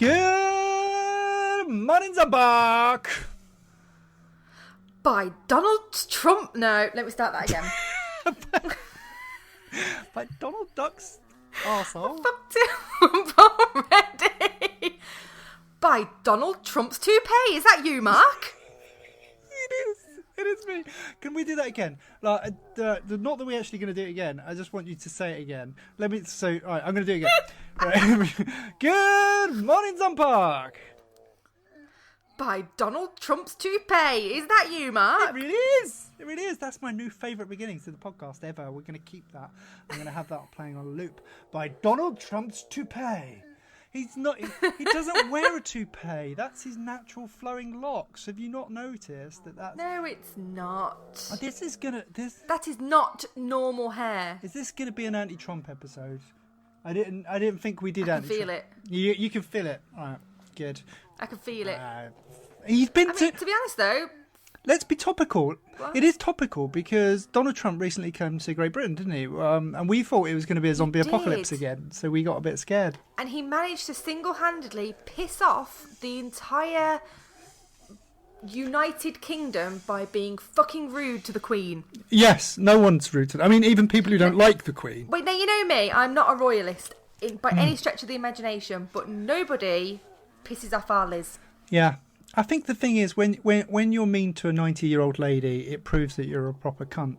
Good morning, Zabak. By Donald Trump. No, let me start that again. By Donald Duck's arsehole. Fucked it up already. By Donald Trump's toupee. Is that you, Mark? It is me. Can we do that again? Like, not that we're actually going to do it again. I just want you to say it again. All right, I'm going to do it again. Right. Good morning, Zumpark. By Donald Trump's toupee. Is that you, Mark? It really is. It really is. That's my new favourite beginning to the podcast ever. We're going to keep that. I'm going to have that playing on a loop. By Donald Trump's toupee. He's not. He doesn't wear a toupee. That's his natural flowing locks. Have you not noticed that? That's... No, it's not. Oh, That is not normal hair. Is this gonna be an anti-Trump episode? I didn't think we did. I can feel it. You can feel it. All right, good. I can feel it. He's been to be honest, though. Let's be topical. What? It is topical because Donald Trump recently came to Great Britain, didn't he? And we thought it was going to be a zombie apocalypse again, so we got a bit scared. And he managed to single-handedly piss off the entire United Kingdom by being fucking rude to the Queen. Yes, no one's rude to them. I mean, even people who don't like the Queen. Wait, now you know me. I'm not a royalist by any stretch of the imagination, but nobody pisses off our Liz. Yeah. I think the thing is, when you're mean to a 90-year-old lady, it proves that you're a proper cunt.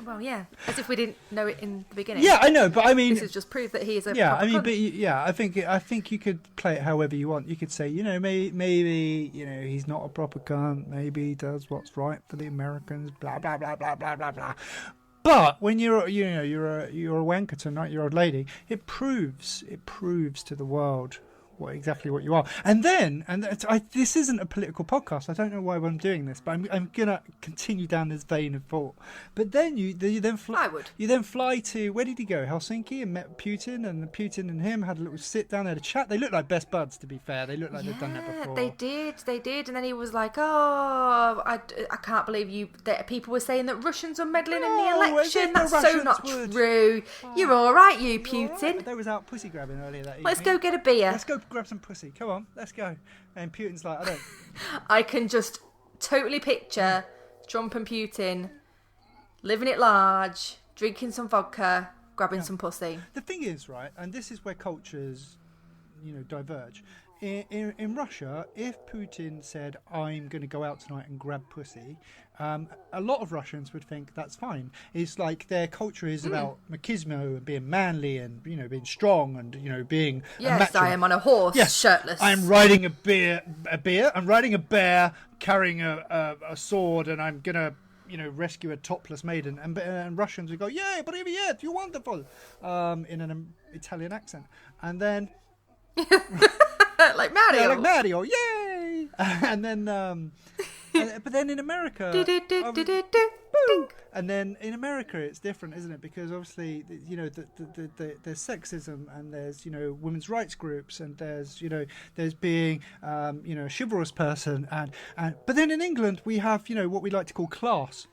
Well, yeah, as if we didn't know it in the beginning. Yeah, I know, but I mean, this is just proof that he is a yeah. proper I mean, cunt. but yeah, I think you could play it however you want. You could say, maybe he's not a proper cunt. Maybe he does what's right for the Americans. Blah blah blah blah blah blah blah. But when you're a wanker to a 90-year-old lady, it proves to the world exactly what you are. And this isn't a political podcast. I don't know why I'm doing this, but I'm gonna continue down this vein of thought. But then you then fly. I would. You then fly to, where did he go? Helsinki, and met Putin, and Putin and him had a little sit down, they had a chat. They looked like best buds, to be fair. They looked like they'd done that before. They did. And then he was like, "Oh, I can't believe that people were saying that Russians are meddling in the election. That's so not true. You're all right, you Putin." They was out pussy grabbing earlier that evening. Let's go get a beer. Let's go grab some pussy. Come on, let's go. And Putin's like, I don't. I can just totally picture Trump and Putin living it large, drinking some vodka, grabbing some pussy. The thing is, right, and this is where cultures, diverge. In Russia, if Putin said, "I'm going to go out tonight and grab pussy," a lot of Russians would think that's fine. It's like their culture is about machismo and being manly and being strong and being yes, macho. I am on a horse, shirtless. I'm riding a bear. I'm riding a bear, carrying a sword, and I'm gonna rescue a topless maiden. And Russians would go, "Yeah, привет, you're wonderful," in an Italian accent, and then. Like Mario. Yeah, like Mario, yay! And then, but then in America, and then in America it's different, isn't it? Because obviously, there's sexism and there's women's rights groups and there's being a chivalrous person and but then in England we have what we like to call class.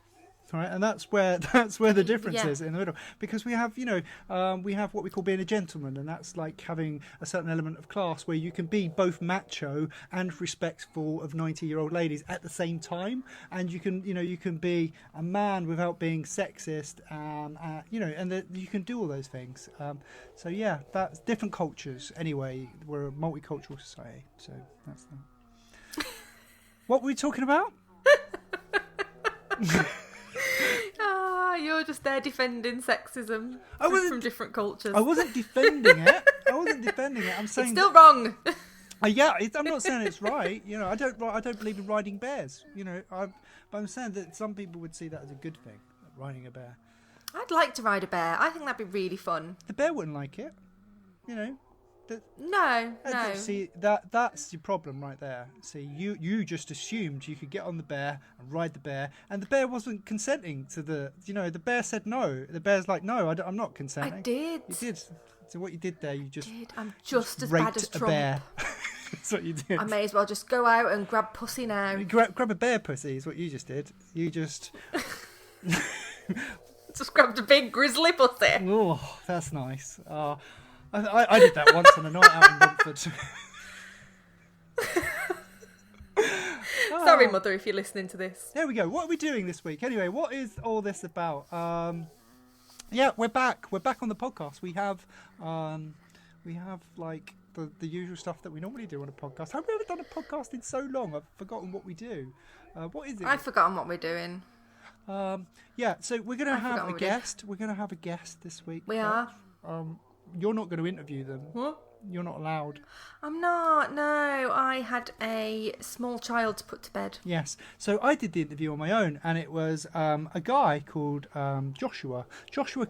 Right, and that's where the difference is in the middle, because we have we have what we call being a gentleman, and that's like having a certain element of class where you can be both macho and respectful of 90-year-old ladies at the same time, and you can be a man without being sexist, and you can do all those things. So yeah, that's different cultures. Anyway, we're a multicultural society, so that's that. What were we talking about? You're just there defending sexism from different cultures. I wasn't defending it. I'm saying it's still wrong. I'm not saying it's right. I don't believe in riding bears. But I'm saying that some people would see that as a good thing, riding a bear. I'd like to ride a bear. I think that'd be really fun. The bear wouldn't like it. No. See, that's your problem right there. See, you just assumed you could get on the bear and ride the bear, and the bear wasn't consenting to the bear said no. The bear's like, no, I'm not consenting. I did. You did. So what you did there, I'm just as bad as Trump. Bear. That's what you did. I may as well just go out and grab pussy now. Grab a bear pussy is what you just did. You just... Just grabbed a big grizzly pussy. Oh, that's nice. I did that once on a night out in Romford. Sorry, Mother, if you're listening to this. There we go. What are we doing this week? Anyway, what is all this about? Yeah, we're back. We're back on the podcast. We have like the usual stuff that we normally do on a podcast. Have we ever done a podcast in so long? I've forgotten what we do. What is it? I've forgotten what we're doing. Yeah, so we're going to have a guest. We're going to have a guest this week. We are. You're not going to interview them. What? You're not allowed. I'm not, no. I had a small child to put to bed. Yes. So I did the interview on my own, and it was a guy called Joshua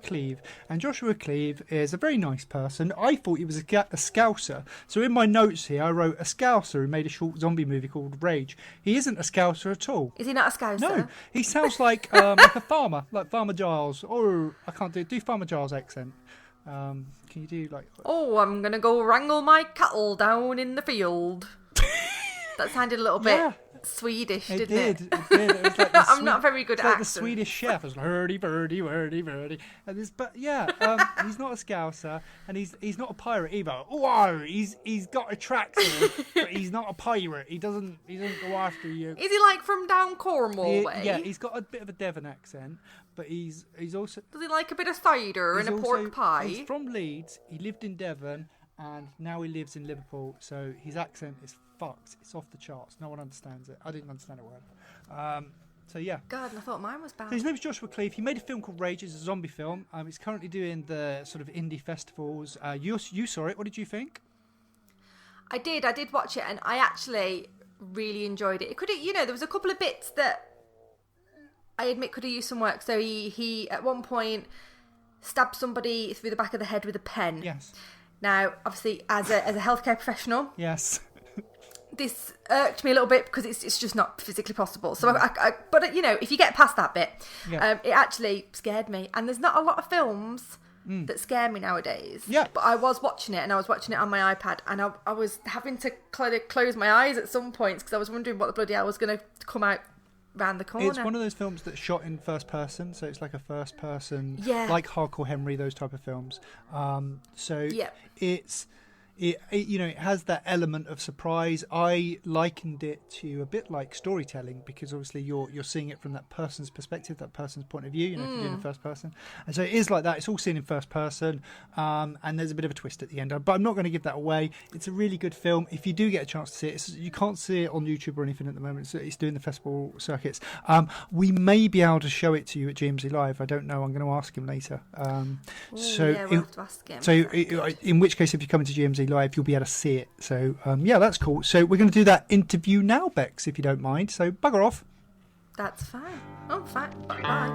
Cleave. And Joshua Cleave is a very nice person. I thought he was a Scouser. So in my notes here, I wrote a Scouser who made a short zombie movie called Rage. He isn't a Scouser at all. Is he not a Scouser? No. He sounds like a farmer, like Farmer Giles. Or I can't do Farmer Giles' accent. Can you do like... Oh, I'm going to go wrangle my cattle down in the field. That sounded a little bit Swedish, didn't it? It did. It was like I'm not very good at like accents. The Swedish chef. It was hurdy, birdie, wordy, birdie. But yeah, he's not a Scouser, and he's not a pirate either. Oh, he's got a tractor, but he's not a pirate. He doesn't go after you. Is he like from down Cornwall way? Yeah, he's got a bit of a Devon accent, but he's also... Does he like a bit of cider and a pork pie? He's from Leeds. He lived in Devon, and now he lives in Liverpool. So his accent is fucked. It's off the charts. No one understands it. I didn't understand a word. So yeah. God, I thought mine was bad. So his name is Joshua Cleave. He made a film called Rage. It's a zombie film. He's currently doing the sort of indie festivals. You saw it. What did you think? I did watch it, and I actually really enjoyed it. It could have, there was a couple of bits that I admit could have used some work. So he at one point stabbed somebody through the back of the head with a pen. Yes. Now, obviously, as a healthcare professional, yes, this irked me a little bit because it's just not physically possible. So, but if you get past that bit, it actually scared me. And there's not a lot of films that scare me nowadays. Yeah. But I was watching it, and I was watching it on my iPad, and I was having to close my eyes at some points because I was wondering what the bloody hell was going to come out round the corner. It's one of those films that's shot in first person, so it's like a first person, like Hardcore Henry, those type of films. It has that element of surprise. I likened it to a bit like storytelling because obviously you're seeing it from that person's perspective, that person's point of view. If you're doing the first person, and so it is like that. It's all seen in first person, and there's a bit of a twist at the end. But I'm not going to give that away. It's a really good film. If you do get a chance to see it, you can't see it on YouTube or anything at the moment. It's doing the festival circuits. We may be able to show it to you at GMZ Live. I don't know. I'm going to ask him later. We'll have to ask him. So in which case, if you come into GMZ Live, you'll be able to see it. So that's cool. So we're going to do that interview now, Bex, if you don't mind. So bugger off. That's fine. Oh, fine. Bye.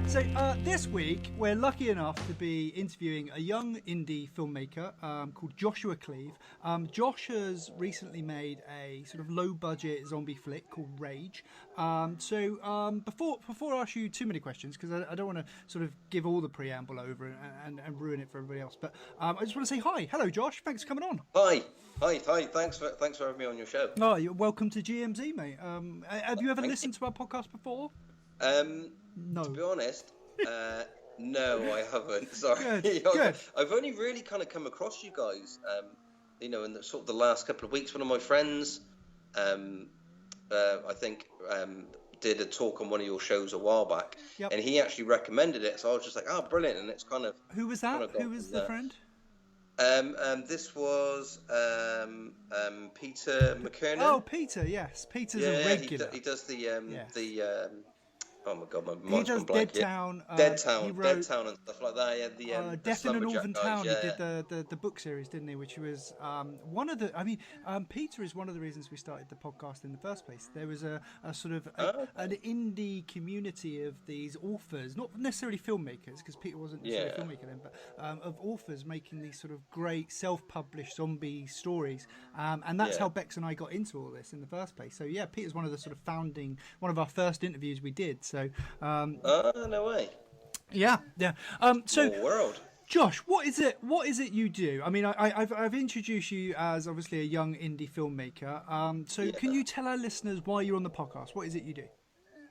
So this week we're lucky enough to be interviewing a young indie filmmaker called Joshua Cleave. Josh has recently made a sort of low-budget zombie flick called Rage. Before I ask you too many questions, because I don't want to sort of give all the preamble over and ruin it for everybody else, but I just want to say hi. Hello, Josh. Thanks for coming on. Hi. Thanks for having me on your show. Oh, you're welcome to GMZ, mate. Have you ever listened to our podcast before? No. To be honest, no, I haven't. Sorry. Good. I've only really kind of come across you guys, in the sort of the last couple of weeks. One of my friends, I think, did a talk on one of your shows a while back, and he actually recommended it. So I was just like, oh, brilliant. And it's kind of... Who was that? Who was the friend? This was Peter McKernan. Oh, Peter, yes. Peter's a regular. He does the oh my god, my mind's he does blank. Dead Town. Dead Town and stuff like that. Yeah, the Death in a Northern Town. Yeah. He did the book series, didn't he? Which was one of the. I mean, Peter is one of the reasons we started the podcast in the first place. There was a sort of an indie community of these authors, not necessarily filmmakers, because Peter wasn't necessarily a filmmaker then, but of authors making these sort of great self-published zombie stories, and that's how Bex and I got into all this in the first place. So yeah, Peter's one of the sort of one of our first interviews we did. So, no way. Yeah. Small world. Josh, what is it you do? I mean, I've introduced you as obviously a young indie filmmaker. Can you tell our listeners why you're on the podcast? What is it you do?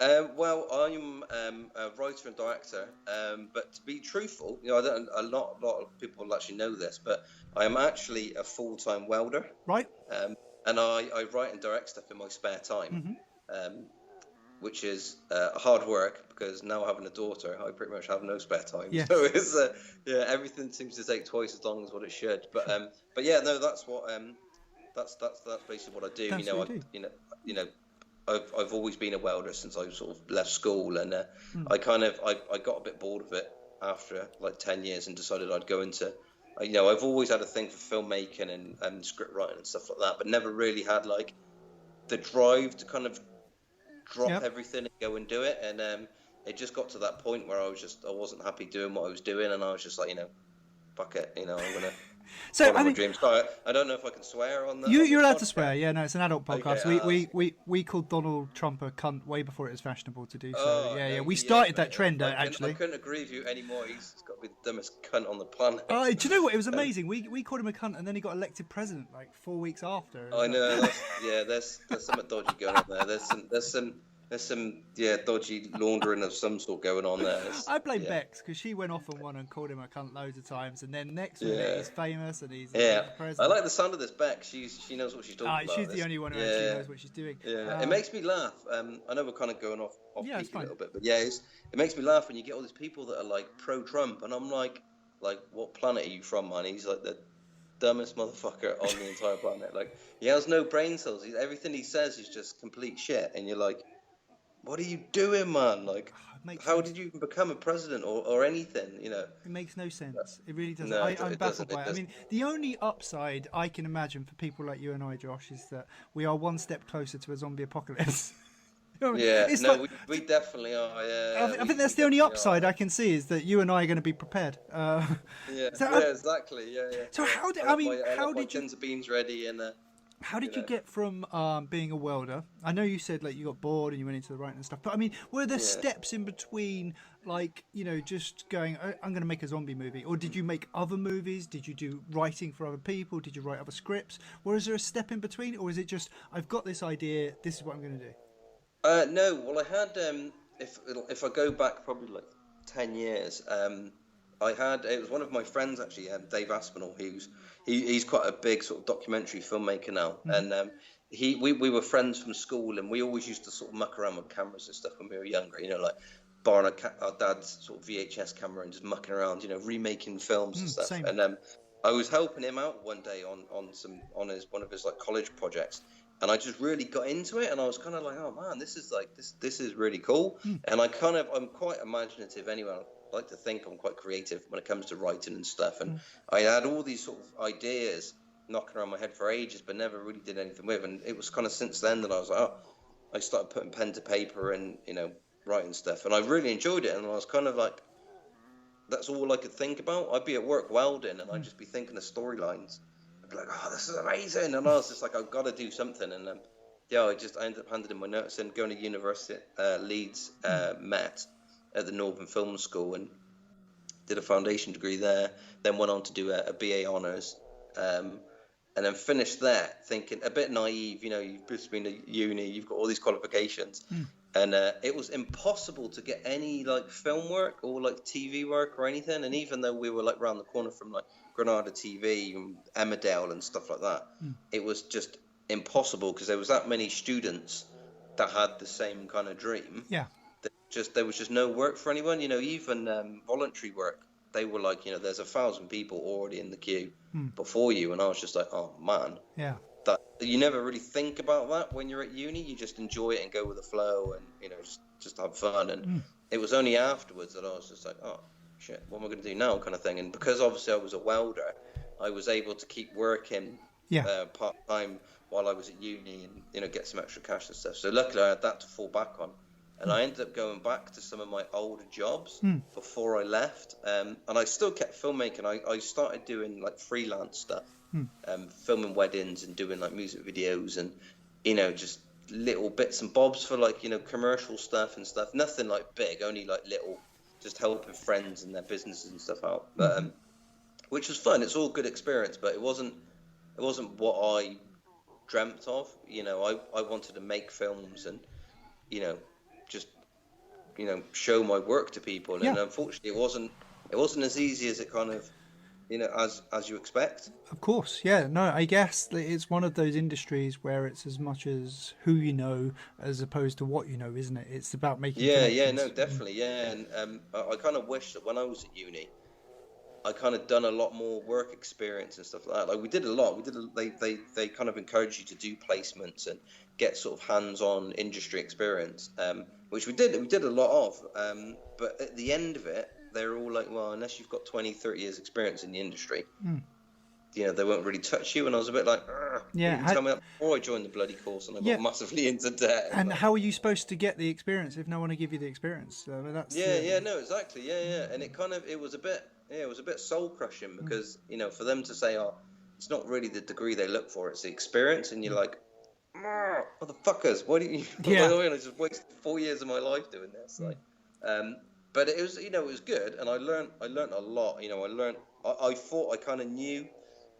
Well, I'm a writer and director, but to be truthful, I don't. A lot of people will actually know this, but I am actually a full-time welder. Right. And I write and direct stuff in my spare time, Mm-hmm. Which is hard work because now having a daughter, I pretty much have no spare time. Yes. So it's everything seems to take twice as long as what it should. But yeah, no, that's what that's basically what I do. I've always been a welder since I sort of left school, and I got a bit bored of it after like 10 years and decided I'd go into, I've always had a thing for filmmaking and script writing and stuff like that, but never really had like the drive to kind of drop everything and go and do it. And it just got to that point where I wasn't happy doing what I was doing, and I was just like, fuck it, I'm gonna follow my dreams. So I don't know if I can swear on that. You're allowed to swear. Yeah, no, it's an adult podcast. Okay, we called Donald Trump a cunt way before it was fashionable to do so. We started that trend actually. I couldn't agree with you anymore. He's got to be the dumbest cunt on the planet. Do you know what? It was amazing. We called him a cunt, and then he got elected president like 4 weeks after. I know. There's something dodgy going on there. There's some dodgy laundering of some sort going on there. I blame Bex because she went off on one and called him a cunt loads of times, and then next minute he's famous and he's president. I like the sound of this Bex. She knows what she's talking about. She's the only one who actually knows what she's doing. It makes me laugh. I know we're kind of going off peak a little bit, but it makes me laugh when you get all these people that are like pro-Trump, and I'm like what planet are you from, man? He's like the dumbest motherfucker on the entire planet. Like, he has no brain cells. Everything he says is just complete shit, and you're like, what are you doing, man? Like, how did you even become a president or anything, It makes no sense. It really doesn't. No, I'm baffled by it. I mean, the only upside I can imagine for people like you and I, Josh, is that we are one step closer to a zombie apocalypse. We definitely are. Yeah, I think that's the only upside I can see, is that you and I are going to be prepared. Exactly. Yeah. So how did you? Tins of beans ready and. How did you get from being a welder? I know you said like you got bored and you went into the writing and stuff, but I mean, were there steps in between, like, just going, I'm going to make a zombie movie, or did you make other movies? Did you do writing for other people? Did you write other scripts? Or is there a step in between, or is it just, I've got this idea, this is what I'm going to do? No, well, I had if I go back probably like 10 years, it was one of my friends actually, Dave Aspinall. He's quite a big sort of documentary filmmaker now, and we were friends from school, and we always used to sort of muck around with cameras and stuff when we were younger. Like borrowing our dad's sort of VHS camera and just mucking around, remaking films and stuff. Same. And I was helping him out one day on one of his like college projects. And I just really got into it, and I was kind of like, oh man, this is really cool. And I'm quite imaginative anyway. I like to think I'm quite creative when it comes to writing and stuff. And I had all these sort of ideas knocking around my head for ages, but never really did anything with. And it was kind of since then that I was like, I started putting pen to paper and, writing stuff. And I really enjoyed it. And I was kind of like, that's all I could think about. I'd be at work welding, and I'd just be thinking of storylines. I'd be like, oh, this is amazing. And I was just like, I've got to do something. And I ended up handing in my notice and going to university at Leeds, Met, at the Northern Film School, and did a foundation degree there, then went on to do a BA honours, and then finished that thinking, a bit naive, you've just been to uni, you've got all these qualifications, and it was impossible to get any like film work or like TV work or anything. And even though we were like round the corner from like Granada TV and Emmerdale and stuff like that, it was just impossible because there was that many students that had the same kind of dream. There was just no work for anyone, even voluntary work. They were like, there's 1,000 people already in the queue before you. And I was just like, oh man, that you never really think about that when you're at uni. You just enjoy it and go with the flow and, just have fun. And it was only afterwards that I was just like, oh shit, what am I going to do now, kind of thing. And because obviously I was a welder, I was able to keep working part-time while I was at uni and, get some extra cash and stuff. So luckily I had that to fall back on. And I ended up going back to some of my older jobs before I left. And I still kept filmmaking. I started doing like freelance stuff, filming weddings and doing like music videos and, just little bits and bobs for like, commercial stuff and stuff. Nothing like big, only like little, just helping friends and their businesses and stuff out. But, which was fun. It's all good experience, but it wasn't what I dreamt of. I wanted to make films and, just show my work to people. And Yeah. unfortunately, it wasn't as easy as it kind of as you expect. Of course, yeah. No, I guess that it's one of those industries where it's as much as who you know as opposed to what you know, isn't it? It's about making connections. No, definitely, yeah. And I kind of wish that when I was at uni, I kind of done a lot more work experience and stuff like that. Like we did a lot. They kind of encourage you to do placements and get sort of hands-on industry experience, which we did. We did a lot of. But at the end of it, they were all like, well, unless you've got 20, 30 years experience in the industry, they won't really touch you. And I was a bit like, yeah. you didn't tell me that before I joined the bloody course, and I got massively into debt. And how are you supposed to get the experience if no one will give you the experience? I mean, that's no, exactly, and it was a bit soul crushing because for them to say, oh, it's not really the degree they look for, it's the experience, and you're like, motherfuckers, why didn't you? I just wasted 4 years of my life doing this, but it was, it was good, and I learned a lot. I thought I kind of knew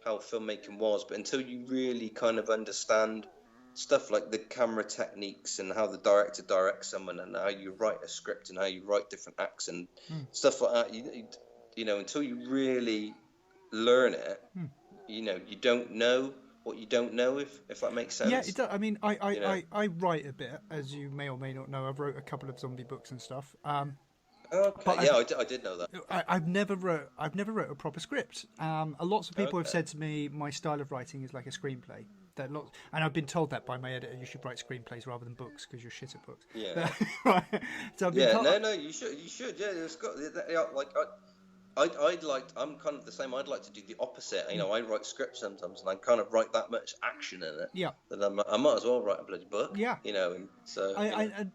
how filmmaking was, but until you really kind of understand stuff like the camera techniques and how the director directs someone and how you write a script and how you write different acts and stuff like that, until you really learn it, you don't know what you don't know, if that makes sense. Yeah, it does. I mean, I write a bit, as you may or may not know. I've wrote a couple of zombie books and stuff. Okay. Yeah, I did know that. I've never wrote a proper script. Lots of people have said to me my style of writing is like a screenplay. And I've been told that by my editor. You should write screenplays rather than books because you're shit at books. Yeah. Right. So I've been told... No, you should. Yeah, it's got I'm kind of the same. I'd like to do the opposite. I write scripts sometimes, and I kind of write that much action in it. Yeah. That I might as well write a bloody book. Yeah. And so.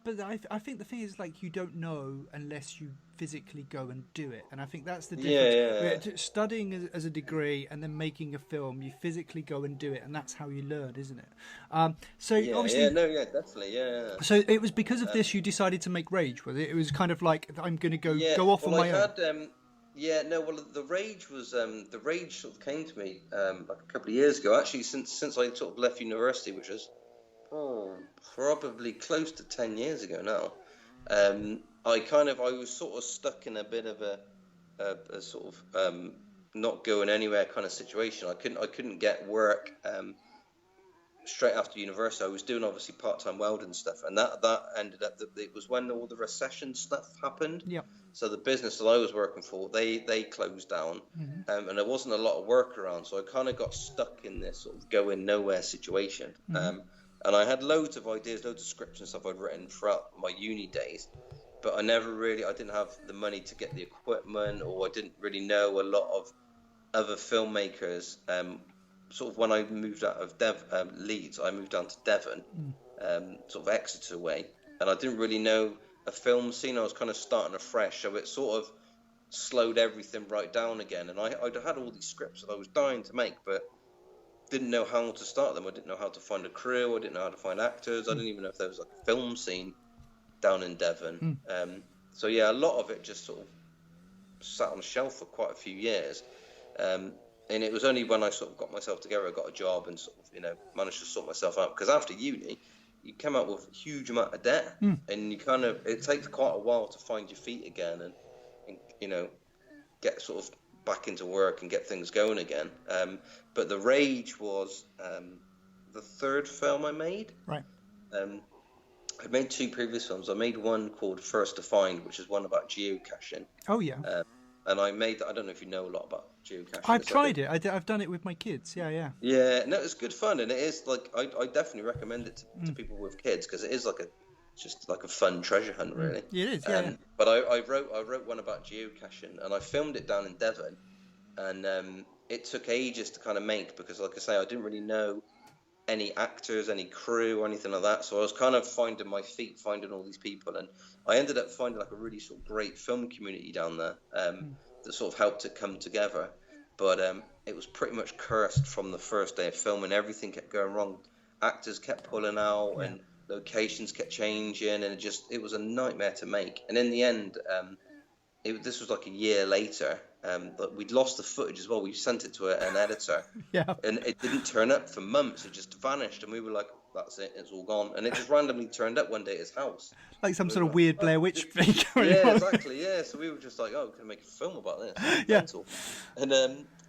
But I think the thing is, like, you don't know unless you physically go and do it, and I think that's the difference. Yeah. Studying as a degree and then making a film, you physically go and do it, and that's how you learn, isn't it? Obviously, definitely, yeah. So it was because of this you decided to make Rage, was it? It was kind of like, I'm going to go off on my own. The Rage was the Rage sort of came to me like a couple of years ago. Actually, since I sort of left university, which was probably close to 10 years ago now. I was sort of stuck in a bit of a sort of not going anywhere kind of situation. I couldn't get work straight after university. I was doing obviously part-time welding stuff, and that ended up that it was when all the recession stuff happened. Yeah. So the business that I was working for, they closed down, and there wasn't a lot of work around. So I kind of got stuck in this sort of going nowhere situation. And I had loads of ideas, loads of scripts and stuff I'd written throughout my uni days, but I didn't have the money to get the equipment, or I didn't really know a lot of other filmmakers. Sort of when I moved out of Leeds, I moved down to Devon, sort of Exeter way, and I didn't really know a film scene. I was kind of starting afresh, so it sort of slowed everything right down again. And I'd had all these scripts that I was dying to make, but didn't know how to start them. I didn't know how to find a crew. I didn't know how to find actors. I didn't even know if there was like a film scene down in Devon. So yeah, a lot of it just sort of sat on the shelf for quite a few years. And it was only when I sort of got myself together, I got a job and sort of, managed to sort myself out. Because after uni, you come out with a huge amount of debt, and it takes quite a while to find your feet again and get sort of back into work and get things going again. But The Rage was the third film I made. Right. I made two previous films. I made one called First to Find, which is one about geocaching. Oh, yeah. And I don't know if you know a lot about geocaching. I've tried it. I've done it with my kids. Yeah. Yeah, no, it's good fun, and it is like I definitely recommend it to people with kids, because it is just like a fun treasure hunt, really. It is, yeah. But I wrote one about geocaching, and I filmed it down in Devon, and it took ages to kind of make, because, like I say, I didn't really know any actors, any crew, or anything like that. So I was kind of finding my feet, finding all these people, and I ended up finding like a really sort of great film community down there that sort of helped it come together. But it was pretty much cursed from the first day of filming. Everything kept going wrong. Actors kept pulling out, and locations kept changing, and it was a nightmare to make. And in the end, this was like a year later. But we'd lost the footage as well. We sent it to an editor, and it didn't turn up for months. It just vanished, and we were like, "That's it, it's all gone." And it just randomly turned up one day at his house, like some sort of weird Blair Witch thing. Yeah, exactly. Yeah, so we were just like, "Oh, we can make a film about this." Mental. And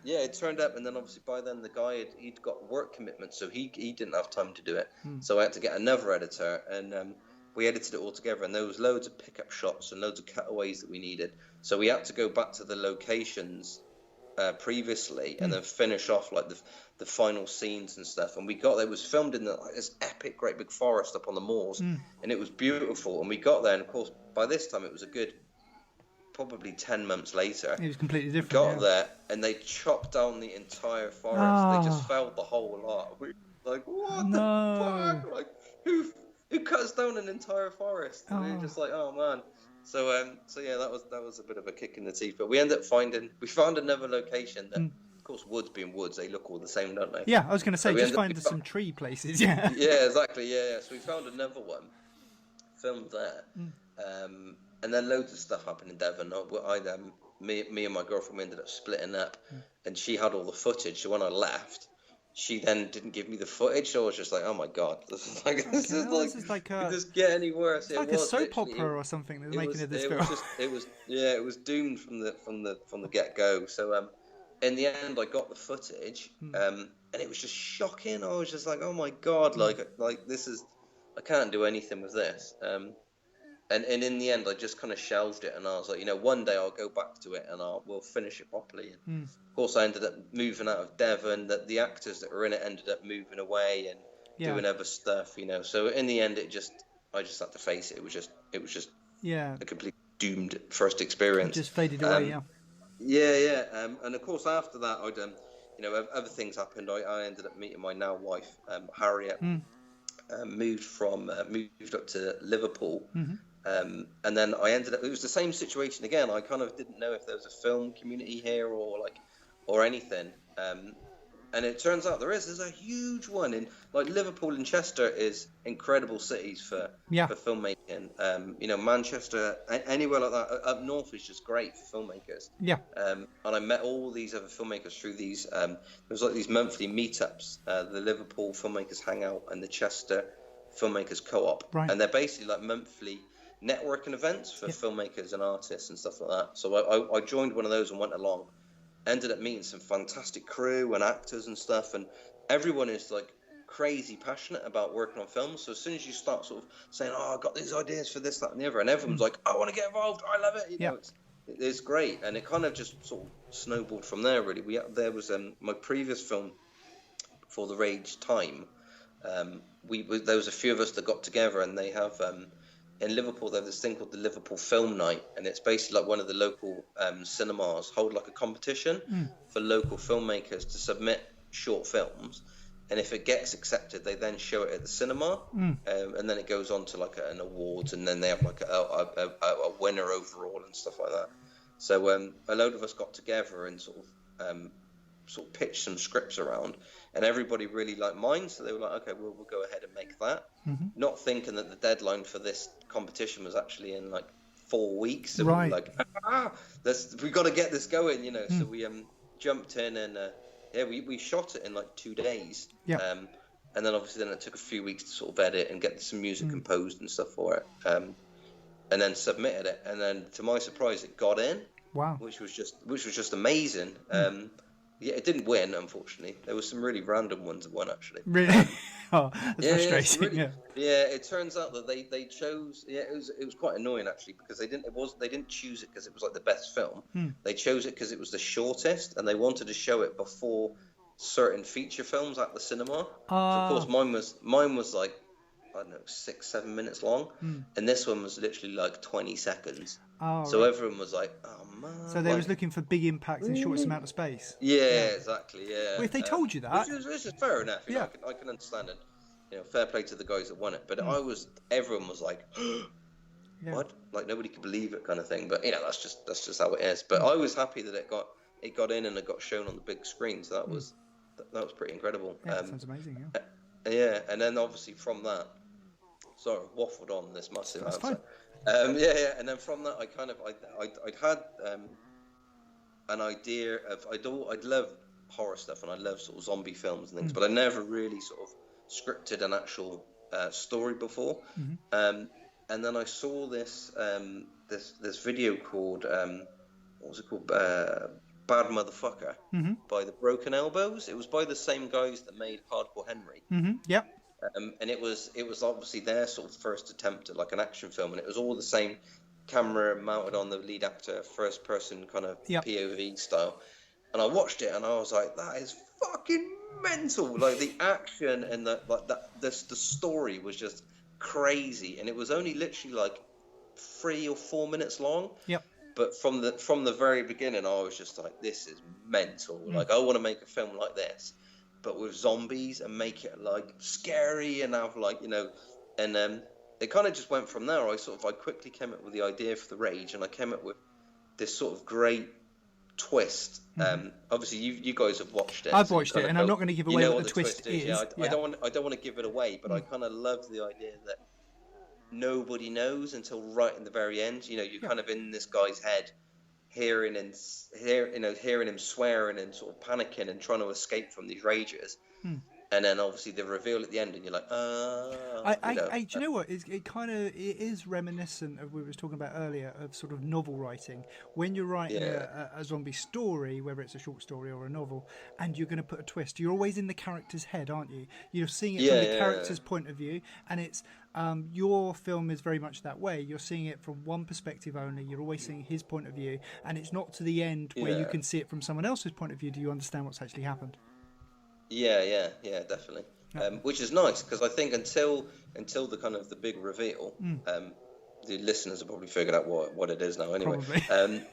it turned up, and then obviously by then the guy he'd got work commitments, so he didn't have time to do it. So I had to get another editor, and we edited it all together, and there was loads of pickup shots and loads of cutaways that we needed. So we had to go back to the locations previously and then finish off like the final scenes and stuff. And we got there, it was filmed in this epic, great big forest up on the moors, and it was beautiful. And we got there, and of course, by this time it was a good, probably 10 months later. It was completely different. Got there, and they chopped down the entire forest. They just felled the whole lot. We were like, what the fuck? Like, who cuts down an entire forest? And we were just like, oh man. So yeah, that was a bit of a kick in the teeth. But we ended up found another location that, of course, woods being woods, they look all the same, don't they? Yeah, I was going to say, just find some tree places. Yeah. Yeah, exactly. Yeah. So we found another one, filmed there, and then loads of stuff happened in Devon. Me and my girlfriend, we ended up splitting up, and she had all the footage. So when I left, she then didn't give me the footage, so I was just like, "Oh my god, this is like could this get any worse?" It's like a soap opera or something that's making it this film. It was doomed from the get go. So in the end, I got the footage, and it was just shocking. I was just like, "Oh my god, like this is, I can't do anything with this." And in the end, I just kind of shelved it, and I was like, one day I'll go back to it and we'll finish it properly. And of course, I ended up moving out of Devon. That the actors that were in it ended up moving away and doing other stuff, So in the end, I just had to face it. It was just a complete doomed first experience. It just faded away. And of course, after that, other things happened. I ended up meeting my now wife, Harriet. Moved up to Liverpool. And then I ended up, it was the same situation again. I kind of didn't know if there was a film community here or anything. And it turns out there's a huge one in Liverpool and Chester is incredible cities for filmmaking. Manchester, anywhere like that, up north is just great for filmmakers. And I met all these other filmmakers through these, there was these monthly meetups, the Liverpool Filmmakers Hangout and the Chester Filmmakers Co-op. Right. And they're basically like monthly networking events for filmmakers and artists and stuff like that. So I joined one of those and went along. Ended up meeting some fantastic crew and actors and stuff, and everyone is like crazy passionate about working on films. So as soon as you start sort of saying, "Oh, I've got these ideas for this, that, and the other," and everyone's like, "I want to get involved. I love it." It's great, and it kind of just sort of snowballed from there. Really, there was my previous film, For the Rage Time. There was a few of us that got together, and they have. In Liverpool, they have this thing called the Liverpool Film Night, and it's basically like one of the local cinemas hold like a competition for local filmmakers to submit short films, and if it gets accepted, they then show it at the cinema, and then it goes on to like an awards, and then they have like a winner overall and stuff like that. So a load of us got together and sort of pitched some scripts around, and everybody really liked mine, so they were like, "Okay, we'll go ahead and make that." Not thinking that the deadline for this competition was actually in like 4 weeks. So we were like, we've got to get this going, So we jumped in and we shot it in like 2 days. And then obviously it took a few weeks to sort of edit and get some music composed and stuff for it. And then submitted it, and then to my surprise, it got in. Wow. Which was just amazing. It didn't win, unfortunately. There were some really random ones that won, actually. Really? Oh, that's frustrating. It turns out that they chose. It was quite annoying actually, because they didn't choose it because it was like the best film. They chose it because it was the shortest, and they wanted to show it before certain feature films at the cinema. So of course mine was like, I don't know, 6-7 minutes long, and this one was literally like 20 seconds. So everyone was like, "Oh man!" So they was looking for big impact in shortest amount of space. Yeah, exactly. Yeah. Well, if they told you that, which is fair enough. I can understand it. Fair play to the guys that won it. But everyone was like, "What?" Like nobody could believe it, kind of thing. But that's just how it is. But I was happy that it got in and it got shown on the big screen. So that was pretty incredible. Yeah, sounds amazing. Yeah, and then obviously from that. Sorry, I've waffled on this massive answer. Fine. And then from that, I'd had an idea of I'd love horror stuff and I love sort of zombie films and things, but I never really sort of scripted an actual story before. And then I saw this this video called what was it called? Bad Motherfucker by the Broken Elbows. It was by the same guys that made Hardcore Henry. Yep. And it was obviously their sort of first attempt at like an action film, and it was all the same camera mounted on the lead actor, first person kind of POV style. And I watched it and I was like, that is fucking mental. Like the action and the story was just crazy, and it was only literally like 3 or 4 minutes long. Yep. But from the very beginning, I was just like, this is mental. Like I want to make a film like this, but with zombies, and make it like scary and have like, you know, and it kind of just went from there. I quickly came up with the idea for the Rage, and I came up with this sort of great twist. Obviously you guys have watched it. I've watched it, and I'm not going to give away what the twist is. Yeah, I don't want to give it away, but I kind of love the idea that nobody knows until right in the very end. You know, you're kind of in this guy's head, hearing him swearing and sort of panicking and trying to escape from these ragers. And then obviously the reveal at the end, and you're like, do you know what? It is reminiscent of what we was talking about earlier, of sort of novel writing. When you're writing a zombie story, whether it's a short story or a novel, and you're going to put a twist, you're always in the character's head, aren't you? You're seeing it from the character's point of view, and it's your film is very much that way. You're seeing it from one perspective only. You're always seeing his point of view, and it's not to the end where you can see it from someone else's point of view. Do you understand what's actually happened? Yeah, definitely. Which is nice, because I think until the kind of the big reveal, the listeners have probably figured out what it is now anyway.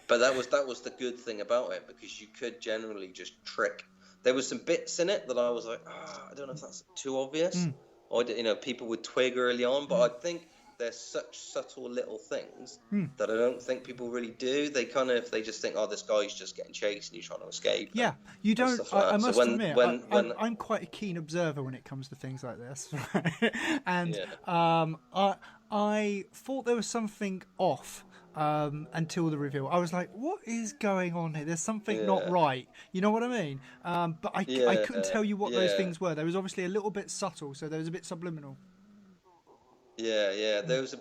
But that was the good thing about it, because you could generally just trick. There was some bits in it that I was like, I don't know if that's too obvious, or people would twig early on, but I think there's such subtle little things that I don't think people really do. They just think, this guy's just getting chased and he's trying to escape. Yeah, you don't. I must admit, I'm quite a keen observer when it comes to things like this, and I thought there was something off until the reveal. I was like, what is going on here? There's something not right. You know what I mean? But I couldn't tell you what those things were. There was obviously a little bit subtle, so there was a bit subliminal. Yeah. There was some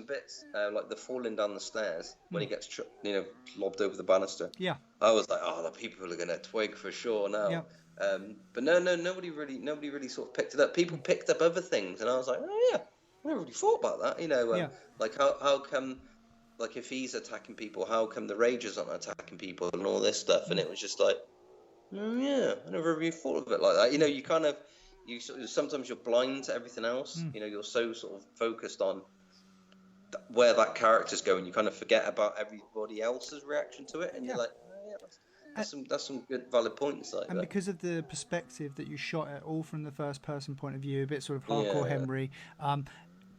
bits like the falling down the stairs when he gets lobbed over the banister. Yeah. I was like, the people are gonna twig for sure now. Yeah. But no, nobody really sort of picked it up. People picked up other things, and I was like, I never really thought about that. Like how come, like if he's attacking people, how come the Ragers aren't attacking people and all this stuff? And it was just like, I never really thought of it like that. You kind of. Sometimes you're blind to everything else. You're so sort of focused on where that character's going, you kind of forget about everybody else's reaction to it, and you're like, that's some good valid points. Like, and because of the perspective that you shot it all from the first person point of view, a bit sort of hardcore Henry.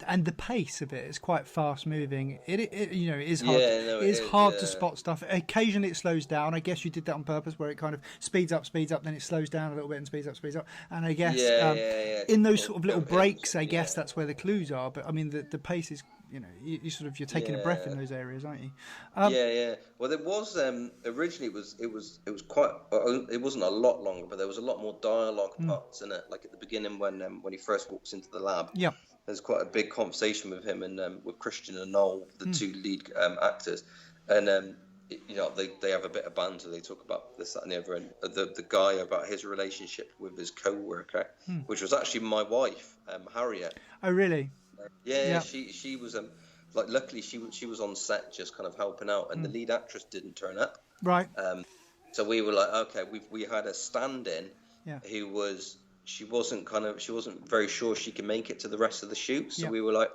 And the pace of it is quite fast moving. It is hard. It is hard to spot stuff. Occasionally it slows down. I guess you did that on purpose, where it kind of speeds up, then it slows down a little bit and speeds up. And I guess in those sort of little breaks, I guess that's where the clues are. But I mean, the pace is, you're taking a breath in those areas, aren't you? Well, there was originally it was quite. It wasn't a lot longer, but there was a lot more dialogue parts in it. Like at the beginning when he first walks into the lab. Yeah. There's quite a big conversation with him and with Christian and Noel, the two lead actors, and they have a bit of banter. They talk about this, that, and the other, and the guy about his relationship with his co-worker, which was actually my wife, Harriet. Oh, really? Yeah. She was luckily she was on set just kind of helping out, and the lead actress didn't turn up. Right. So we were like, okay, we had a stand-in who was. She wasn't very sure she could make it to the rest of the shoot. So we were like,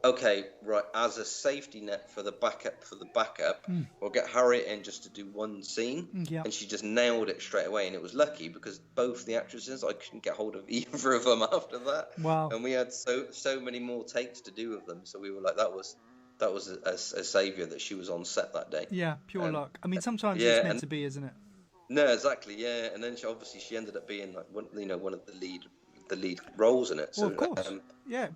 okay, right, as a safety net for the backup, we'll get Harriet in just to do one scene. And she just nailed it straight away. And it was lucky because both the actresses, I couldn't get hold of either of them after that. Wow. And we had so many more takes to do with them. So we were like, that was a saviour that she was on set that day. Yeah, pure luck. I mean, sometimes it's meant to be, isn't it? No, exactly, yeah, and then she ended up being like one of the lead roles in it. So, well, of course,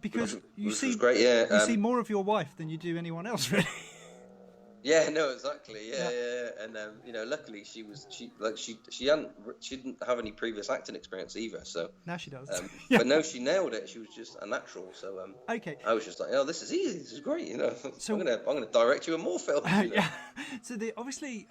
because you see great, you see more of your wife than you do anyone else, really. Yeah, no, exactly. Yeah. And luckily she didn't have any previous acting experience either. So Now she does. but no, she nailed it. She was just a natural. So Okay. I was just like, oh, this is easy. This is great. So I'm gonna direct you in more films. Yeah. So obviously,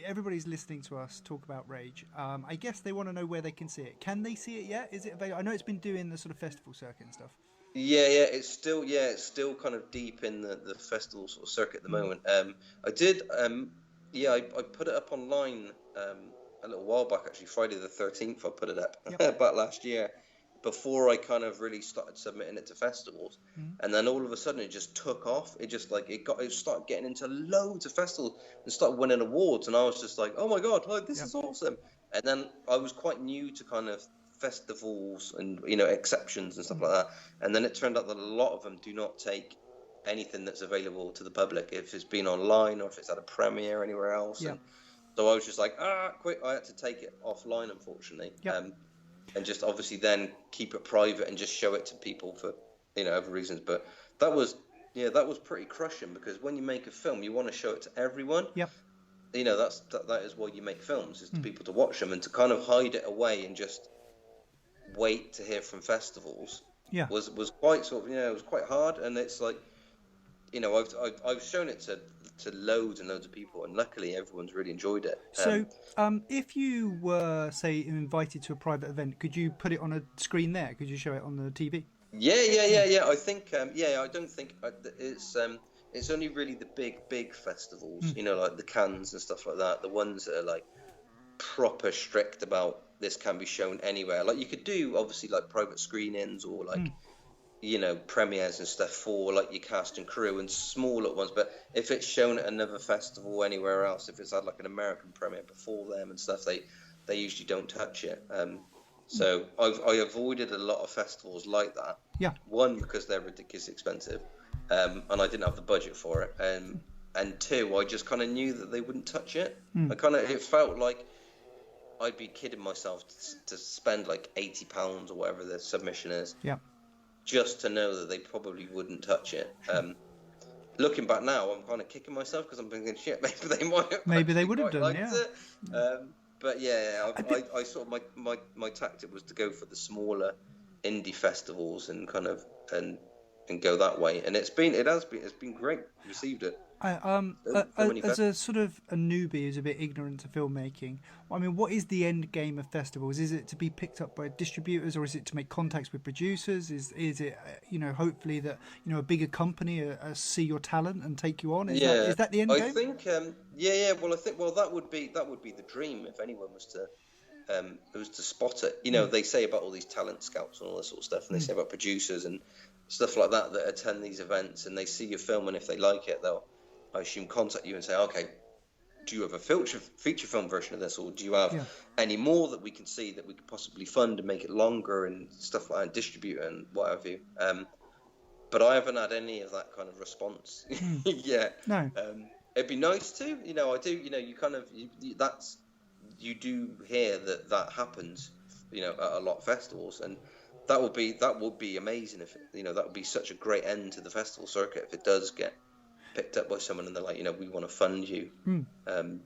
everybody's listening to us talk about Rage. I guess they want to know where they can see it. Can they see it yet? Is it available? I know it's been doing the sort of festival circuit and stuff. Yeah, it's still kind of deep in the festival sort of circuit at the moment. I did, I put it up online a little while back, actually. Friday the 13th, I put it up about last year, before I kind of really started submitting it to festivals. And then all of a sudden it just took off. It just it started getting into loads of festivals and started winning awards. And I was just like, oh my God, this is awesome. And then I was quite new to kind of festivals and exceptions and stuff like that, and then it turned out that a lot of them do not take anything that's available to the public if it's been online or if it's at a premiere anywhere else. And so I was just like, quick, I had to take it offline, unfortunately. And just obviously then keep it private and just show it to people for other reasons. But that was pretty crushing, because when you make a film you want to show it to everyone. That is why you make films, is to people to watch them, and to kind of hide it away and just wait to hear from festivals was quite sort of it was quite hard. And it's like I've shown it to loads and loads of people, and luckily everyone's really enjoyed it. So if you were, say, invited to a private event, could you put it on a screen there? Could you show it on the TV? Yeah. I think I don't think it's only really the big festivals, like the Cannes and stuff like that, the ones that are like proper strict about this can be shown anywhere. Like you could do obviously like private screenings or like premieres and stuff for like your cast and crew and smaller ones, but if it's shown at another festival anywhere else, if it's had like an American premiere before them and stuff, they usually don't touch it. So I avoided a lot of festivals like that. One, because they're ridiculously expensive, and I didn't have the budget for it, and two, I just kind of knew that they wouldn't touch it. It felt like I'd be kidding myself to spend like £80 or whatever the submission is, just to know that they probably wouldn't touch it. Looking back now, I'm kind of kicking myself, because I'm thinking, shit, maybe they might have. Maybe they would have done, it. But I sort of my tactic was to go for the smaller indie festivals and kind of and go that way, and it's been great. Received it. As a sort of a newbie who's a bit ignorant to filmmaking, I mean, what is the end game of festivals? Is it to be picked up by distributors, or is it to make contacts with producers? Is it hopefully that a bigger company see your talent and take you on? Is that the end game? I think well that would be the dream if anyone was to spot it. They say about all these talent scouts and all this sort of stuff, and they say about producers and stuff like that attend these events, and they see your film, and if they like it, they'll, I assume, contact you and say, okay, do you have a feature film version of this, or do you have any more that we can see that we could possibly fund and make it longer and stuff like that, and distribute and what have you. But I haven't had any of that kind of response yet. No. It'd be nice to, I do, you kind of, you do hear that happens, at a lot of festivals, and that would be amazing if that would be such a great end to the festival circuit if it does get picked up by someone and they're like, we want to fund you and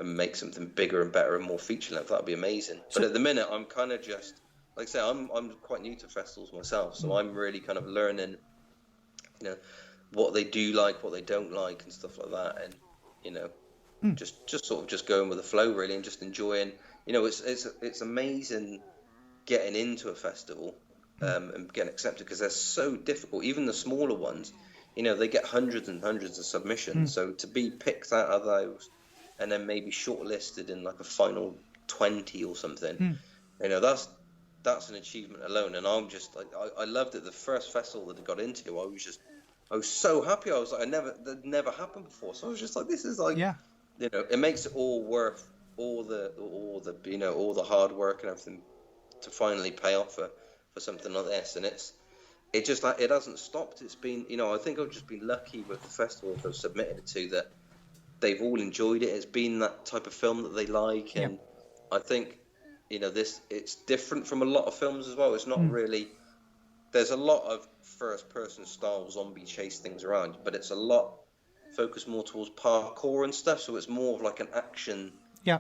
make something bigger and better and more feature length. That'd be amazing. But at the minute, I'm kind of just, like I say, I'm quite new to festivals myself, so I'm really kind of learning, what they do like, what they don't like, and stuff like that, and just sort of just going with the flow really, and just enjoying. It's amazing getting into a festival and getting accepted, because they're so difficult. Even the smaller ones, they get hundreds and hundreds of submissions. So to be picked out of those and then maybe shortlisted in like a final 20 or something, that's an achievement alone. And I'm just like, I loved it. The first festival that I got into, I was so happy. I was like, that never happened before. So I was just like, this is like, it makes it all worth all the hard work and everything to finally pay off for something like this. And it hasn't stopped. It's been, I think I've just been lucky with the festivals I've submitted it to, that they've all enjoyed it. It's been that type of film that they like. And I think, it's different from a lot of films as well. It's not really, there's a lot of first person style zombie chase things around, but it's a lot focus more towards parkour and stuff. So it's more of like an action,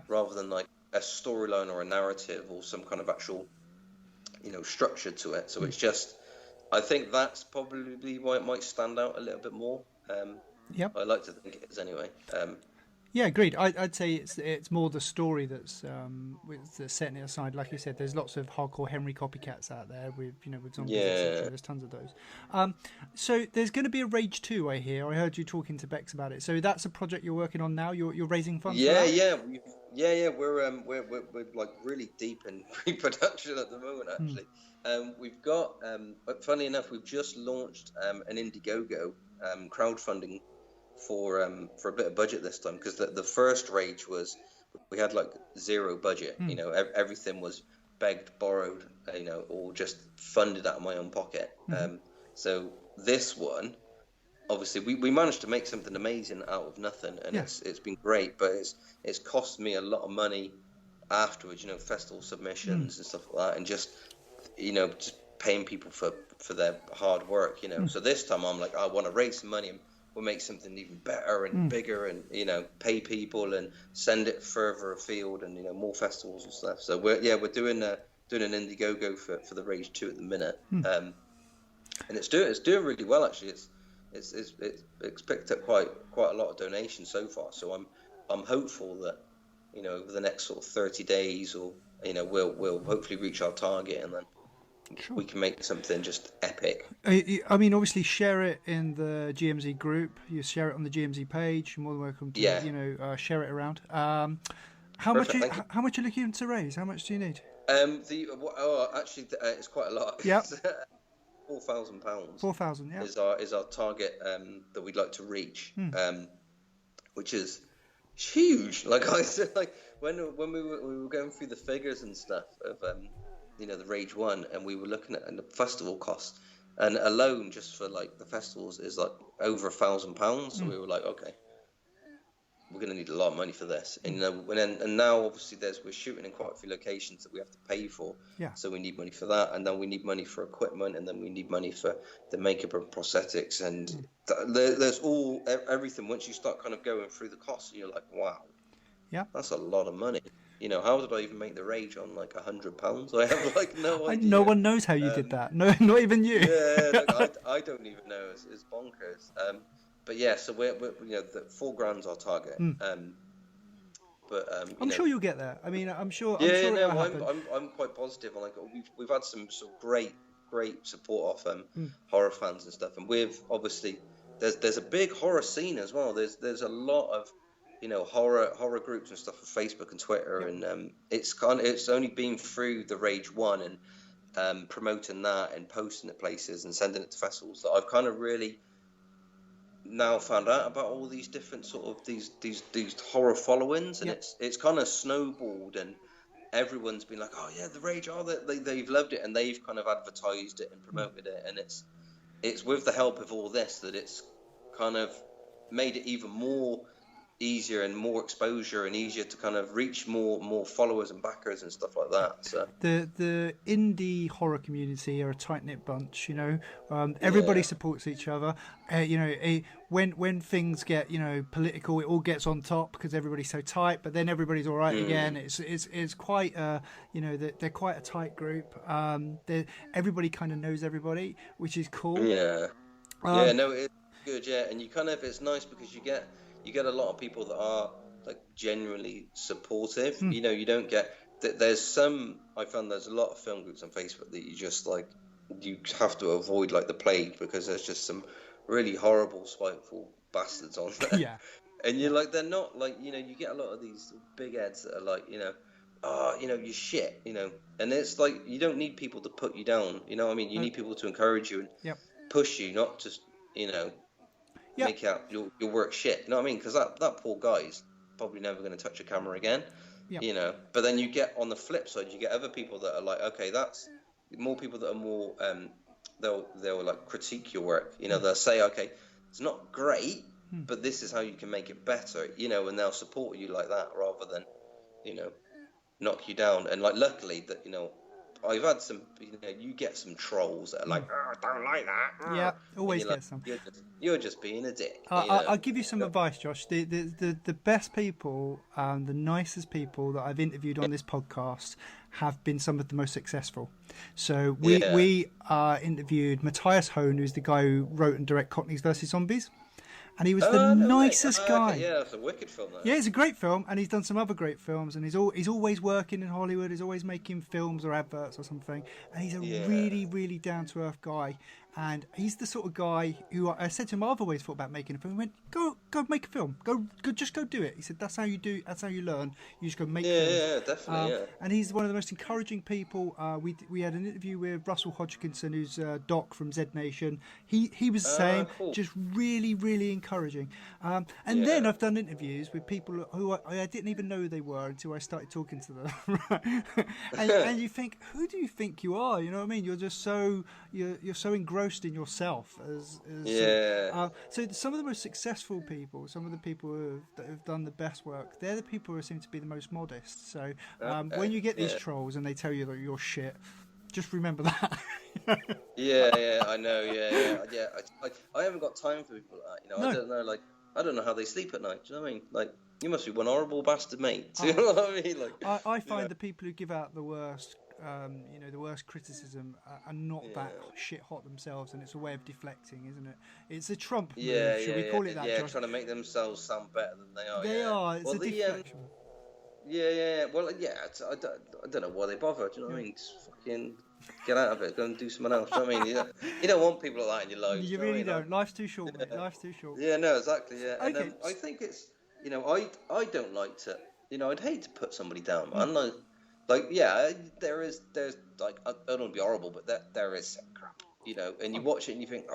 rather than like a storyline or a narrative or some kind of actual, structure to it. So it's just, I think that's probably why it might stand out a little bit more. I like to think it is anyway. Yeah, agreed. I'd say it's more the story that's setting it aside. Like you said, there's lots of hardcore Henry copycats out there with zombies, etc. There's tons of those. So there's going to be a Rage 2, I hear. I heard you talking to Bex about it. So that's a project you're working on now. You're raising funds. For that? We're like really deep in pre-production at the moment. Actually, we've got. Funny enough, we've just launched an Indiegogo crowdfunding for a bit of budget this time, because the first Rage was, we had like zero budget. Everything was begged, borrowed, or just funded out of my own pocket. So this one, obviously we managed to make something amazing out of nothing, and it's been great, but it's cost me a lot of money afterwards, festival submissions and stuff like that, and just paying people for their hard work. So this time I'm like, I want to raise some money and we'll make something even better and bigger, and pay people and send it further afield, and more festivals and stuff. So we're doing an Indiegogo for the Rage 2 at the minute, and it's doing really well actually. It's picked up quite a lot of donations so far. So I'm hopeful that over the next sort of 30 days, or we'll hopefully reach our target, and then we can make something just epic. I mean, obviously, share it in the GMZ group. You share it on the GMZ page. You're more than welcome to share it around. How much are you looking to raise? How much do you need? Actually, it's quite a lot. Yeah. £4,000. 4,000. Yeah. Is our target that we'd like to reach, which is huge. Like I said, like when we were going through the figures and stuff of the Rage 1, and we were looking at the festival costs, and alone just for like the festivals is like over £1,000. So we were like, okay, we're going to need a lot of money for this, and now obviously we're shooting in quite a few locations that we have to pay for, so we need money for that, and then we need money for equipment, and then we need money for the makeup and prosthetics, and there's everything. Once you start kind of going through the costs, you're like, wow, that's a lot of money. How did I even make the Rage on like £100? I have like no idea. No one knows how you did that. No, not even you. I don't even know. It's bonkers. But yeah, so we're the £4,000's our target. But I'm sure you'll get there. I mean, I'm sure. I'm quite positive. Like we've had some sort of great support off horror fans and stuff, and we've obviously there's a big horror scene as well. There's a lot of horror groups and stuff on Facebook and Twitter, and it's only been through the Rage 1 and promoting that and posting it places and sending it to festivals that I've kind of really now found out about all these different sort of these horror followings, and it's kind of snowballed, and everyone's been like, oh yeah, the Rage, they've loved it, and they've kind of advertised it and promoted it, and it's with the help of all this that it's kind of made it even more easier and more exposure, and easier to kind of reach more followers and backers and stuff like that. So the indie horror community are a tight knit bunch. Everybody supports each other. When things get political, it all gets on top because everybody's so tight. But then everybody's all right again. It's quite they're quite a tight group. Everybody kind of knows everybody, which is cool. It's good. And you kind of, it's nice because you get a lot of people that are like genuinely supportive. You don't get there's some, I found there's a lot of film groups on Facebook that you just like, you have to avoid like the plague, because there's just some really horrible, spiteful bastards on there. And you're like, they're not like, you get a lot of these big heads that are like, you're shit, and it's like, you don't need people to put you down, you need people to encourage you and push you, not just make out your work shit, you know what I mean? Because that poor guy's probably never going to touch a camera again, But then you get, on the flip side, you get other people that are like, okay, that's more people that are more, they'll like critique your work, they'll say, okay, it's not great, but this is how you can make it better, and they'll support you like that rather than, knock you down. And like, luckily that, I've had some, you get some trolls that are like, oh, I don't like that. Yeah, always get like, some. You're just being a dick. I'll give you some advice, Josh. The best people, the nicest people that I've interviewed on this podcast have been some of the most successful. So we interviewed Matthias Hone, who's the guy who wrote and directed Cockneys vs Zombies. And he was the nicest guy. Okay. Yeah, it's a wicked film, though. Yeah, it's a great film, and he's done some other great films, and he's always working in Hollywood. He's always making films or adverts or something, and he's a really, really down-to-earth guy. And he's the sort of guy who I said to him, I've always thought about making a film. He went, go make a film. Just go do it. He said, that's how you do. That's how you learn. You just go make films. Yeah, definitely. And he's one of the most encouraging people. We had an interview with Russell Hodgkinson, who's Doc from Z Nation. He was the same, cool. Just really, really encouraging. And then I've done interviews with people who I didn't even know who they were until I started talking to them. and you think, who do you think you are? You know what I mean? You're just so you're so engrossed in yourself so some of the most successful people, some of the people that have done the best work, they're the people who seem to be the most modest. So when you get these trolls and they tell you that you're shit, just remember that. I know. I haven't got time for people like that. No. I don't know how they sleep at night. Do you know what I mean? Like, you must be one horrible bastard, mate. Do you know what I mean? Like, I find the people who give out the worst the worst criticism are not that shit hot themselves, and it's a way of deflecting, isn't it? It's a Trump move, should we call it that? Yeah, trying to make themselves sound better than they are. They are. It's a deflection. Well, I don't know why they bother. Do you know what I mean? Just fucking get out of it. Go and do something else. Do you know what I mean? You don't want people like that in your life. You really don't. Life's too short, mate. Life's too short. Yeah, no, exactly. Yeah, okay. And I think it's I don't like to. I'd hate to put somebody down, man. There's like, I don't want to be horrible, but there is some crap, and you watch it and you think,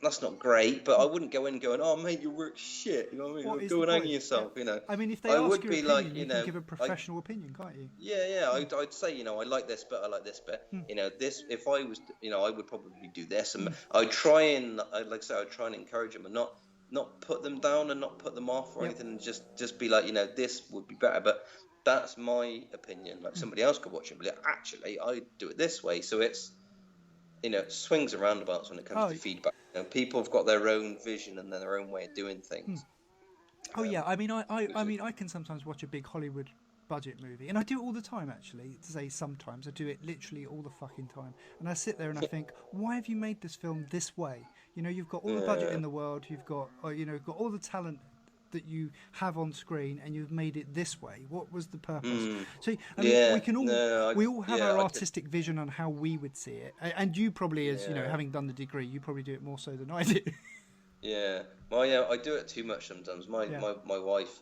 that's not great, but I wouldn't go in going, oh mate, your work's shit, you know what I mean? Go and hang yourself, I mean, if they ask your opinion, you can give a professional opinion, can't you? I'd say, I like this bit, I like this bit, this, if I was, I would probably do this, and I'd try and encourage them and not put them down and not put them off or anything, and just be like, this would be better, but that's my opinion. Like, somebody else could watch it, but actually, I do it this way. So it's, swings and roundabouts when it comes to feedback. People have got their own vision and their own way of doing things. I mean, I can sometimes watch a big Hollywood budget movie, and I do it all the time. Actually, to say sometimes, I do it literally all the fucking time. And I sit there and I think, why have you made this film this way? You've got all the budget in the world. You've got, got all the talent that you have on screen, and you've made it this way. What was the purpose? So we all have our artistic vision on how we would see it, and you probably, as having done the degree, you probably do it more so than I do. I do it too much sometimes. My wife,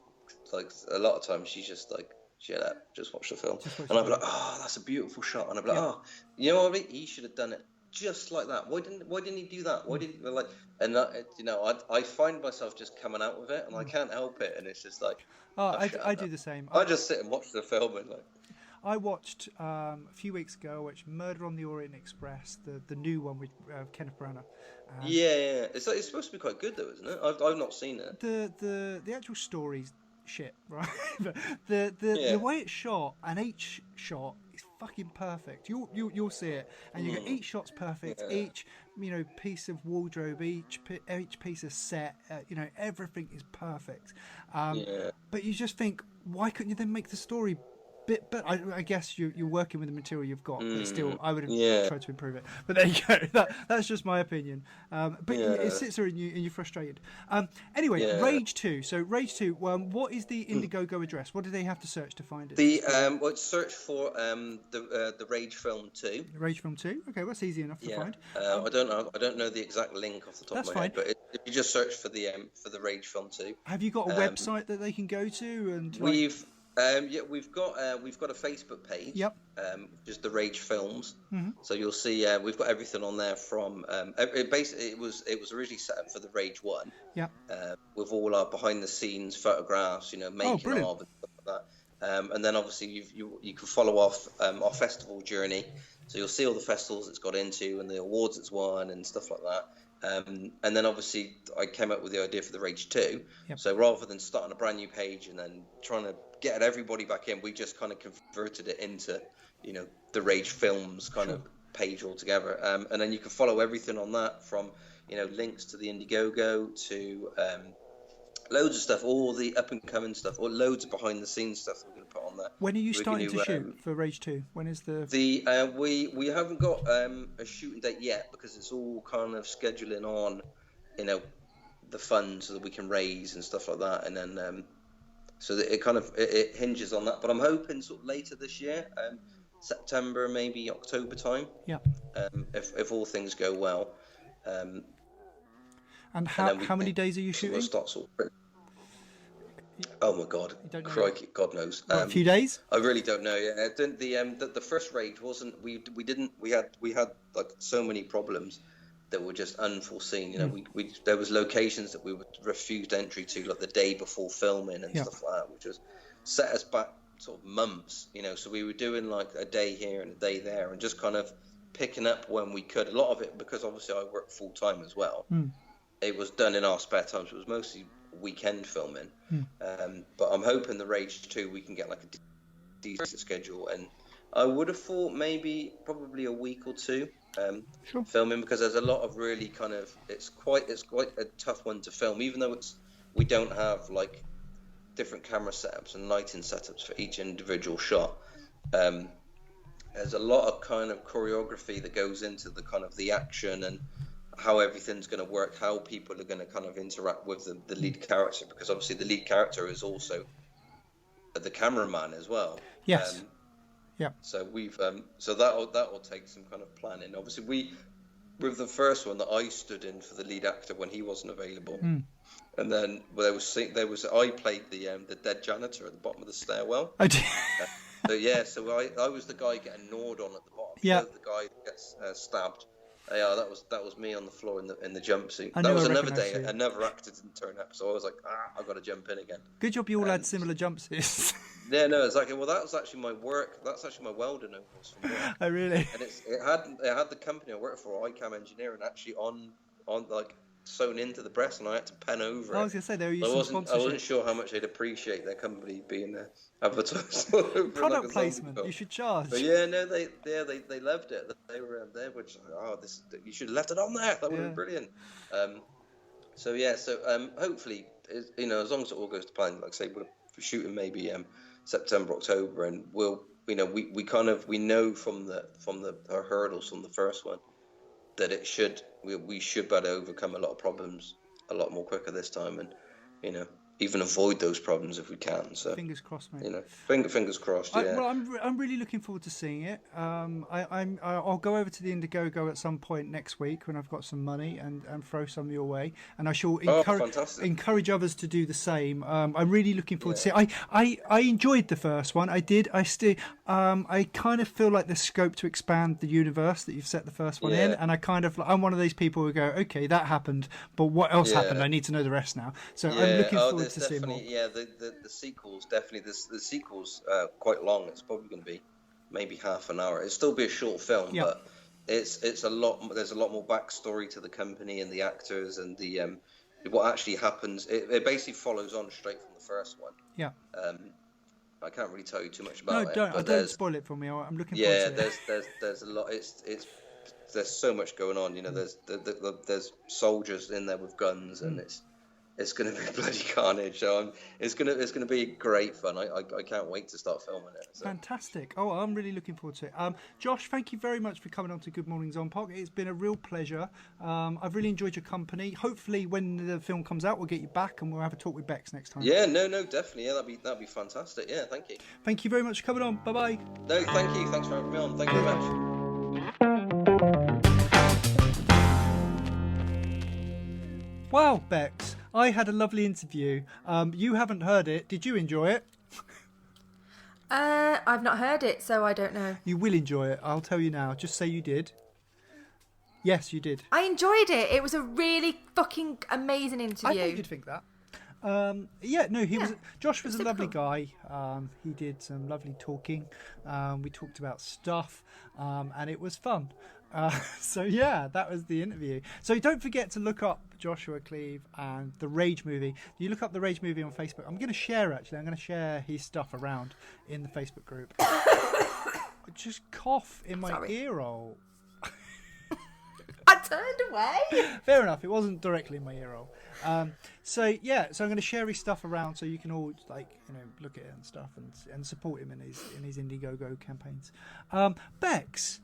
like, a lot of times she's just like, shut up, just watch the film, and I'll be like, oh, that's a beautiful shot, and I'll be like, oh, you know what I mean, he should have done it just like that. Why didn't he do that? Why didn't he, like? And I find myself just coming out with it, and I can't help it, and it's just like, I do the same. I just sit and watch the film and like. I watched a few weeks ago, Murder on the Orient Express, the new one with Kenneth Branagh. It's supposed to be quite good though, isn't it? I've not seen it. The actual story's shit, right? But the way it's shot, and each shot is fucking perfect. You'll see it, and you get each shot's perfect. Each piece of wardrobe, each piece of set, everything is perfect. But you just think, why couldn't you then make the story? But I guess you're working with the material you've got, but still, I would have tried to improve it. But there you go. That's just my opinion. But it sits there and you're frustrated. Anyway, Rage 2. So Rage 2. What is the Indiegogo address? What do they have to search to find it? Search for the Rage Film 2. Rage Film 2. Okay, well, that's easy enough to find. I don't know the exact link off the top of my head, but if you just search for the Rage Film 2. Have you got a website that they can go to? And we've got a Facebook page. Yep. Just the Rage Films. Mm-hmm. So you'll see we've got everything on there from it was originally set up for the Rage 1. Yeah. With all our behind the scenes photographs, making of and stuff like that. And then obviously you can follow off our festival journey. So you'll see all the festivals it's got into and the awards it's won and stuff like that. And then obviously I came up with the idea for the Rage 2. Yep. So rather than starting a brand new page and then trying to getting everybody back in. We just kind of converted it into, the Rage Films kind of page altogether. And then you can follow everything on that, from, links to the Indiegogo to loads of stuff, all the up and coming stuff, or loads of behind the scenes stuff that we're going to put on there. When are you starting to shoot for Rage 2? When is the we haven't got a shooting date yet, because it's all kind of scheduling on, the funds that we can raise and stuff like that, and then so that it hinges on that. But I'm hoping sort of later this year, September, maybe October time. Yeah. If all things go well. And how many days are you shooting? We'll start oh my God, crikey, God knows. A few days? I really don't know. Yeah, the first Rage wasn't. We had like so many problems that were just unforeseen. We there was locations that we were refused entry to, like the day before filming and stuff like that, which was set us back sort of months. So we were doing like a day here and a day there, and just kind of picking up when we could. A lot of it, because obviously I work full time as well. It was done in our spare time, so it was mostly weekend filming. But I'm hoping the Rage 2 we can get like a decent schedule, and I would have thought probably a week or two filming, because there's a lot of really kind of it's quite a tough one to film, even though we don't have like different camera setups and lighting setups for each individual shot. There's a lot of kind of choreography that goes into the kind of the action and how everything's going to work, how people are going to kind of interact with the lead character, because obviously the lead character is also the cameraman as well. Yes. So we've so that will take some kind of planning. Obviously, with the first one that I stood in for the lead actor when he wasn't available, and then there was I played the dead janitor at the bottom of the stairwell. I did. So I was the guy getting gnawed on at the bottom. Yeah. The guy that gets stabbed. Yeah, that was me on the floor in the jumpsuit. That was another day. Another actor didn't turn up, so I was like, I've got to jump in again. Good job you all had similar jumpsuits. Yeah, no, exactly. Well, that was actually my work. That's actually my welding overalls from work. Oh, really? And it had the company I worked for, ICAM Engineering, actually on like sewn into the breast, and I had to pen over it. I was going to say, they were using sponsorship. I wasn't sure how much they'd appreciate their company being advertised. Product like placement, you should charge. But yeah, no, they loved it. They were just like, you should have left it on there. That would have been brilliant. So hopefully, as long as it all goes to plan, like I say, we're shooting maybe September, October, and we know from the hurdles from the first one that we should be able to overcome a lot of problems a lot more quicker this time, and even avoid those problems if we can. So fingers crossed, mate. Fingers crossed. Yeah. I'm really looking forward to seeing it. I'll go over to the Indiegogo at some point next week when I've got some money and throw some your way, and I shall encourage others to do the same. I'm really looking forward to seeing. I enjoyed the first one. I did. I kind of feel like there's scope to expand the universe that you've set the first one in, and I'm one of these people who go, okay, that happened, but what else happened? I need to know the rest now. So I'm looking forward to see more. Yeah, the sequels definitely. The sequel's quite long. It's probably going to be maybe half an hour. It'll still be a short film, but it's a lot. There's a lot more backstory to the company and the actors and the what actually happens. It basically follows on straight from the first one. Yeah. I can't really tell you too much about it. Don't spoil it for me. I'm looking forward to it. There's a lot. There's so much going on. There's soldiers in there with guns, and it's going to be bloody carnage. So it's going to be great fun. I can't wait to start filming it. So. Fantastic. Oh, I'm really looking forward to it. Josh, thank you very much for coming on to Good Morning Zonpok. It's been a real pleasure. I've really enjoyed your company. Hopefully, when the film comes out, we'll get you back and we'll have a talk with Bex next time. Yeah, no, definitely. Yeah, that'd be fantastic. Yeah, thank you. Thank you very much for coming on. Bye bye. No, thank you. Thanks for having me on. Thank you very much. Wow, Bex. I had a lovely interview. You haven't heard it. Did you enjoy it? I've not heard it, so I don't know. You will enjoy it. I'll tell you now. Just say you did. Yes, you did. I enjoyed it. It was a really fucking amazing interview. I thought you'd think that. Josh was a lovely guy. He did some lovely talking. We talked about stuff, and it was fun. So yeah, that was the interview. So don't forget to look up Joshua Cleave and the Rage movie. You look up the Rage movie on Facebook. I'm going to share his stuff around in the Facebook group. Just cough in my ear hole. I turned away. Fair enough. It wasn't directly in my ear hole. So I'm going to share his stuff around so you can all look at it and stuff and support him in his Indiegogo campaigns. Bex.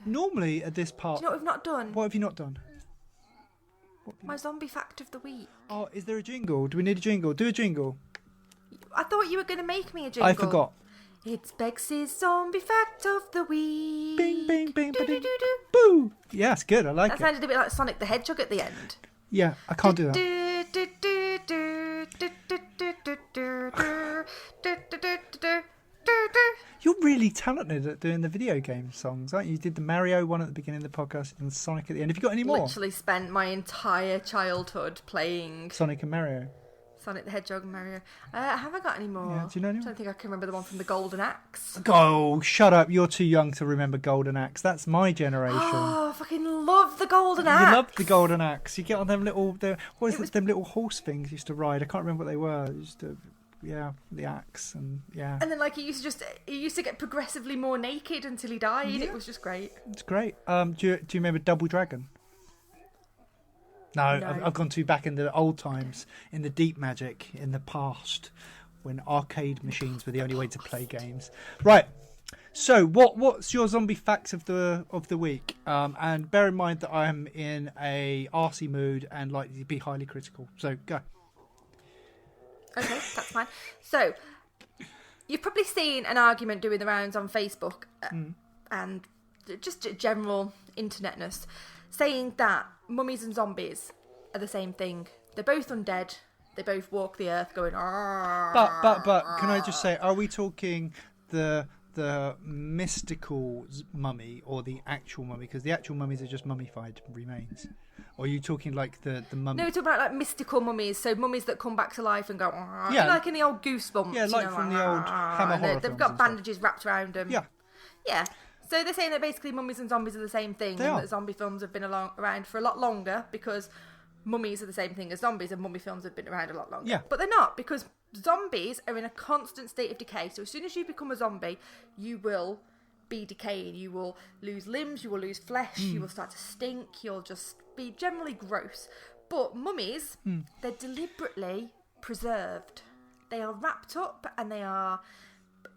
Normally at this part... Do you know what we've not done? What have you not done? My zombie fact of the week. Oh, is there a jingle? Do we need a jingle? Do a jingle. I thought you were going to make me a jingle. I forgot. It's Bex's zombie fact of the week. Bing, bing, bing, bing, boo. Yeah, it's good. I like it. That sounded a bit like Sonic the Hedgehog at the end. Yeah, I can't do that. You're really talented at doing the video game songs, aren't you? You did the Mario one at the beginning of the podcast and Sonic at the end. Have you got any more? Literally spent my entire childhood playing Sonic and Mario. Sonic the Hedgehog and Mario. Have I got any more? Yeah, do you know any I more? don't think I can remember the one from the Golden Axe. Oh, shut up. You're too young to remember Golden Axe. That's my generation. Oh, I fucking love the Golden Axe. You loved the Golden Axe. You get on them little... them little horse things you used to ride? I can't remember what they were. The axe and yeah. And then he used to get progressively more naked until he died. Yeah. It was just great. It's great. Do you remember Double Dragon? No. I've gone too back in the old times, in the deep magic, in the past, when arcade machines were the only way to play games. Right. So what's your zombie facts of the week? And bear in mind that I'm in a arsey mood and likely to be highly critical. So go. Okay, that's fine. So, you've probably seen an argument doing the rounds on Facebook and just general internetness saying that mummies and zombies are the same thing. They're both undead. They both walk the earth going... But can I just say, are we talking the mystical mummy or the actual mummy? Because the actual mummies are just mummified remains. Or are you talking like the mummy? No, we're talking about mystical mummies. So mummies that come back to life and go... Yeah. Like in the old Goosebumps. Yeah, from the old Hammer horror They've got bandages wrapped around them. Yeah. Yeah. So they're saying that basically mummies and zombies are the same thing. They are. That zombie films have been around for a lot longer because mummies are the same thing as zombies and mummy films have been around a lot longer. Yeah. But they're not, because zombies are in a constant state of decay. So as soon as you become a zombie, you will be decaying. You will lose limbs, you will lose flesh, you will start to stink, you'll just be generally gross. But mummies, they're deliberately preserved. They are wrapped up and they are...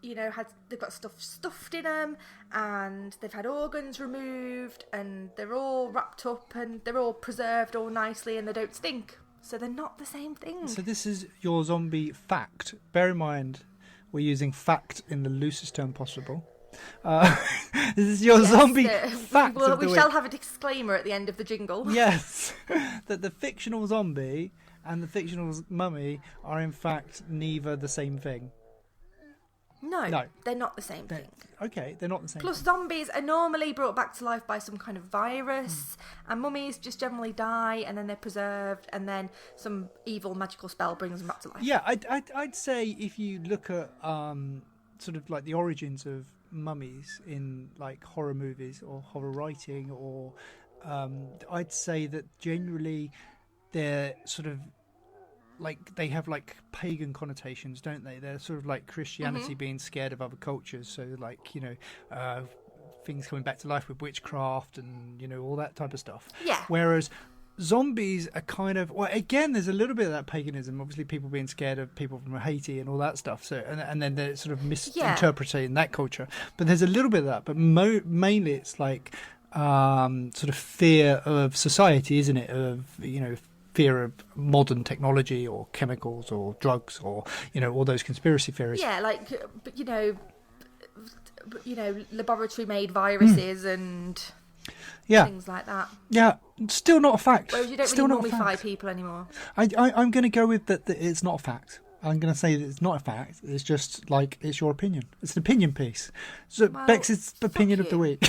they've got stuff stuffed in them and they've had organs removed and they're all wrapped up and they're all preserved all nicely and they don't stink. So they're not the same thing. So this is your zombie fact. Bear in mind, we're using fact in the loosest term possible. This is your zombie fact of the we week. shall have a disclaimer at the end of the jingle. Yes, that the fictional zombie and the fictional mummy are in fact neither the same thing. No, they're not the same thing. Okay, they're not the same Plus, thing. zombies are normally brought back to life by some kind of virus, and mummies just generally die, and then they're preserved, and then some evil magical spell brings them back to life. Yeah, I'd say if you look at sort of like the origins of mummies in like horror movies or horror writing, or I'd say that generally they're sort of like they have like pagan connotations, don't they? They're sort of like Christianity being scared of other cultures, so like things coming back to life with witchcraft and all that type of stuff. Yeah. Whereas zombies are kind of, well, again, there's a little bit of that paganism, obviously people being scared of people from Haiti and all that stuff, so and then they're sort of misinterpreting that culture, but there's a little bit of that, but mainly it's like sort of fear of society, isn't it? Of fear of modern technology or chemicals or drugs or all those conspiracy theories. Yeah, like laboratory made viruses and things like that. Yeah, still not a fact. Whereas you don't still really not mummify people anymore. I'm going to go with that it's not a fact. I'm going to say that it's not a fact. It's just like it's your opinion. It's an opinion piece. So Bex's opinion of the week.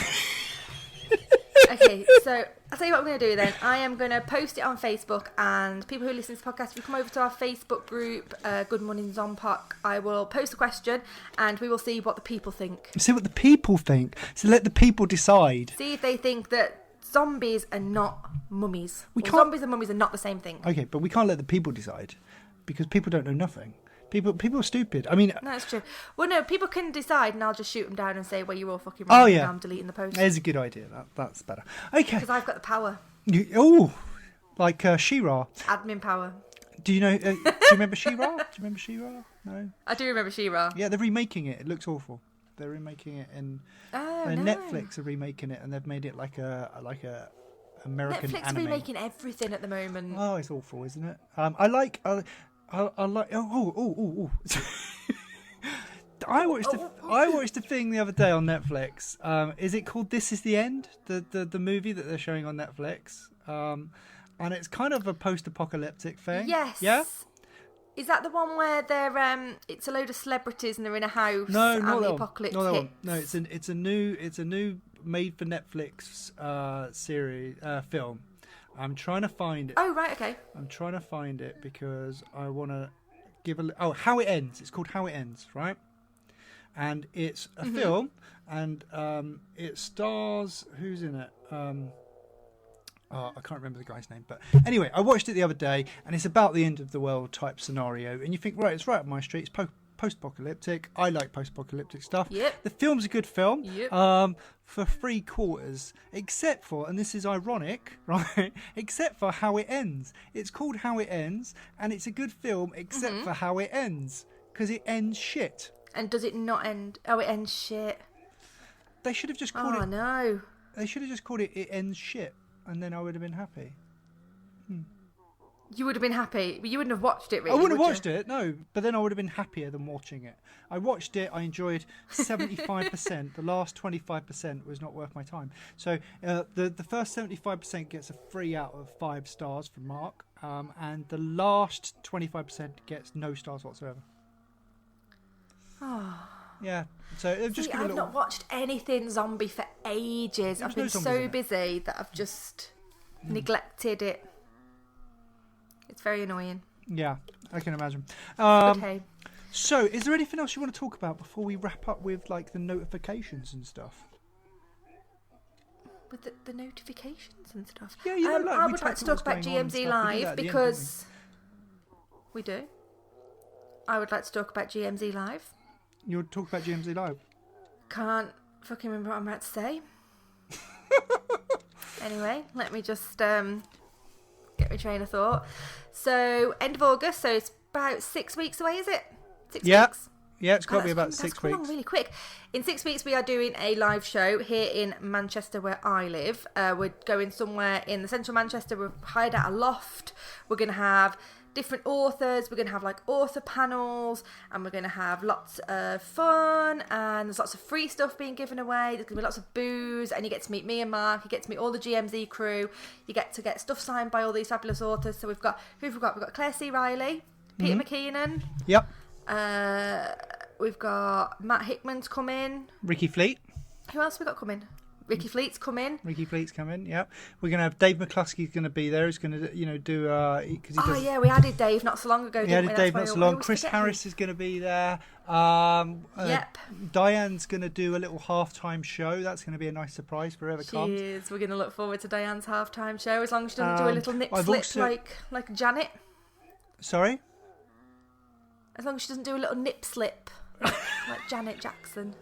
Okay, so I'll tell you what I'm going to do then. I am going to post it on Facebook, and people who listen to the podcast, if you come over to our Facebook group, Good Morning Zompoc, I will post a question, and we will see what the people think. See what the people think. So let the people decide. See if they think that zombies are not mummies. Zombies and mummies are not the same thing. Okay, but we can't let the people decide because people don't know nothing. People are stupid. I mean... No, that's true. Well, no, people can decide, and I'll just shoot them down and say, well, you're all fucking wrong. Oh, yeah. And I'm deleting the post. There's a good idea. That's better. Okay. Because I've got the power. Like She-Ra. Admin power. Do you know... do you remember She-Ra? No? I do remember She-Ra. Yeah, they're remaking it. It looks awful. They're remaking it in... Oh, no. Netflix are remaking it, and they've made it like a American Netflix anime. are remaking everything at the moment. Oh, it's awful, isn't it? I like... I watched a thing the other day on Netflix. Is it called This Is the End? The movie that they're showing on Netflix. And it's kind of a post-apocalyptic thing. Yes. Yeah? Is that the one where they're it's a load of celebrities and they're in a house No, and not the that apocalypse one. hits? No, it's a new made for Netflix series film. I'm trying to find it. Oh, right, okay. I'm trying to find it because I want to give How It Ends. It's called How It Ends, right? And it's a film, and it stars... Who's in it? I can't remember the guy's name. But anyway, I watched it the other day, and it's about the end of the world type scenario. And you think, right, it's right up my street. It's post-apocalyptic. I like post-apocalyptic stuff. Yep. The film's a good film. Yep. For 3/4, except for, and this is ironic, right? Except for how it ends. It's called How It Ends, and it's a good film except for how it ends, because it ends shit. And does it not end? Oh, it ends shit. They should have just called it. Oh no. They should have just called it It Ends Shit, and then I would have been happy. You would have been happy, but you wouldn't have watched it, really. I wouldn't have watched it, no, but then I would have been happier than watching it. I watched it, I enjoyed 75%. The last 25% was not worth my time. So the first 75% gets a 3 out of 5 stars from Mark, and the last 25% gets no stars whatsoever. Yeah, so it just I've not watched anything zombie for ages. I've been so busy that I've just neglected it. It's very annoying. Yeah, I can imagine. Okay. So, is there anything else you want to talk about before we wrap up with like the notifications and stuff? With the notifications and stuff? Yeah, I would like to talk about GMZ Live because... We do? I would like to talk about GMZ Live. You would talk about GMZ Live? Can't fucking remember what I'm about to say. Anyway, let me just... get my train of thought. So, end of August, so it's about 6 weeks away, is it? 6 weeks? Yeah, it's got to be about 6 weeks. That's really quick. In 6 weeks, we are doing a live show here in Manchester, where I live. We're going somewhere in the central Manchester. We've hired out a loft. We're going to have different authors. We're going to have like author panels, and we're going to have lots of fun, and there's lots of free stuff being given away. There's going to be lots of booze, and you get to meet me and Mark. You get to meet all the GMZ crew. You get to get stuff signed by all these fabulous authors. So we've got we've got Claire C. Riley, Peter McKeenan. Yep. We've got Matt Hickman's coming. Ricky Fleet. Who else have we got coming? Ricky Fleet's coming. Yep. We're going to have Dave McCluskey's going to be there. He's going to do... yeah, we added Dave not so long ago, didn't we? We added Dave not so long. Chris Harris is going to be there. Yep. Diane's going to do a little halftime show. That's going to be a nice surprise for whoever comes. She is. We're going to look forward to Diane's halftime show, as long as she doesn't do a little nip slip like Janet. Sorry? As long as she doesn't do a little nip slip like Janet Jackson.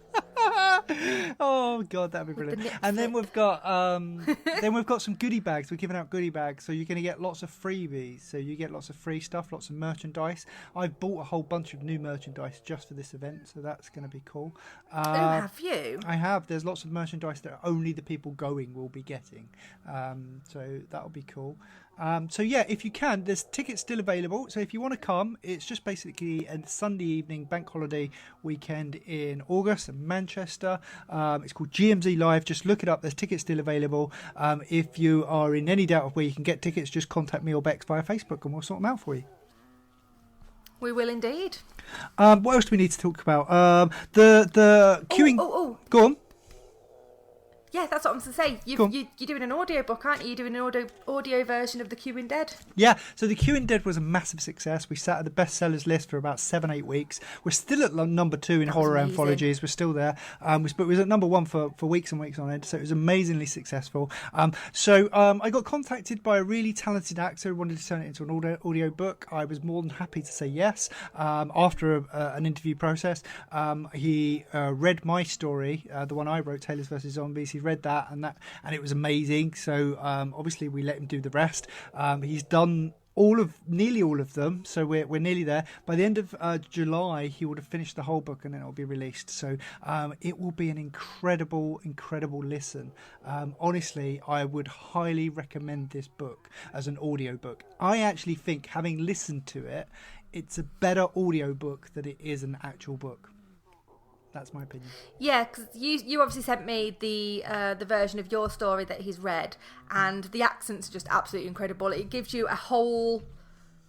Oh god, that'd be brilliant. And then we've got some goodie bags. We're giving out goodie bags, so you're going to get lots of freebies. So you get lots of free stuff, lots of merchandise. I've bought a whole bunch of new merchandise just for this event, so that's going to be cool. Have you? I have. There's lots of merchandise that only the people going will be getting, so that'll be cool. So yeah, if you can, there's tickets still available. So if you want to come, it's just basically a Sunday evening bank holiday weekend in August in Manchester. It's called GMZ Live. Just look it up. There's tickets still available. If you are in any doubt of where you can get tickets, just contact me or Bex via Facebook and we'll sort them out for you. We will indeed. What else do we need to talk about? The queuing. Oh. Go on. Yeah, that's what I'm going to say. You're doing an audio book, aren't you? You're doing an audio version of The Queue in Dead. Yeah, so The Queue in Dead was a massive success. We sat at the bestsellers list for about 7-8 weeks. We're still at number 2 in horror anthologies. We're still there. But we was at number 1 for weeks and weeks on end, so it was amazingly successful. I got contacted by a really talented actor who wanted to turn it into an audio book. I was more than happy to say yes. After an interview process, he read my story, the one I wrote, Taylors vs Zombies. He read that, and it was amazing. So obviously we let him do the rest. He's done nearly all of them, so we're nearly there. By the end of July, he would have finished the whole book, and then it will be released. So it will be an incredible listen. Honestly, I would highly recommend this book as an audiobook. I actually think, having listened to it, it's a better audiobook than it is an actual book. That's my opinion. Yeah, because you obviously sent me the version of your story that he's read, and the accents are just absolutely incredible. It gives you a whole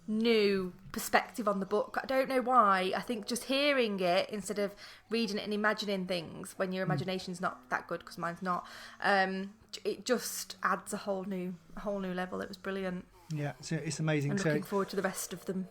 new perspective on the book. I don't know why. I think just hearing it instead of reading it and imagining things when your imagination's not that good, because mine's not, it just adds a whole new level. It was brilliant. Yeah, so it's amazing. I'm looking forward to the rest of them.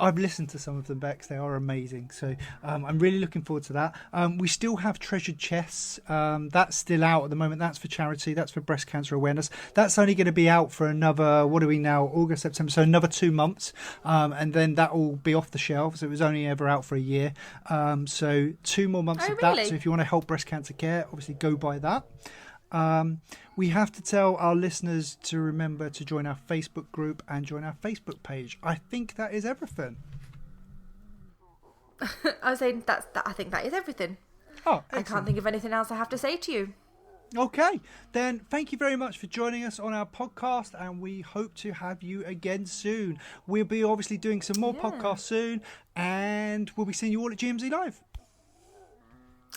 I've listened to some of them, Bex. They are amazing. So I'm really looking forward to that. We still have Treasured Chests. That's still out at the moment. That's for charity. That's for breast cancer awareness. That's only going to be out for another, what are we now, August, September, so another 2 months. And then that will be off the shelves. It was only ever out for a year. So 2 more months of that. So if you want to help breast cancer care, obviously go buy that. We have to tell our listeners to remember to join our Facebook group and join our Facebook page. I think that is everything. I was saying I think that is everything. Oh, excellent. I can't think of anything else I have to say to you. Okay, then thank you very much for joining us on our podcast, and we hope to have you again soon. We'll be obviously doing some more podcasts soon, and we'll be seeing you all at GMZ Live.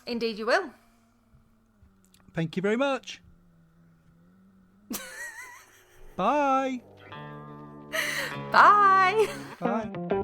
Indeed you will. Thank you very much. Bye. Bye. Bye.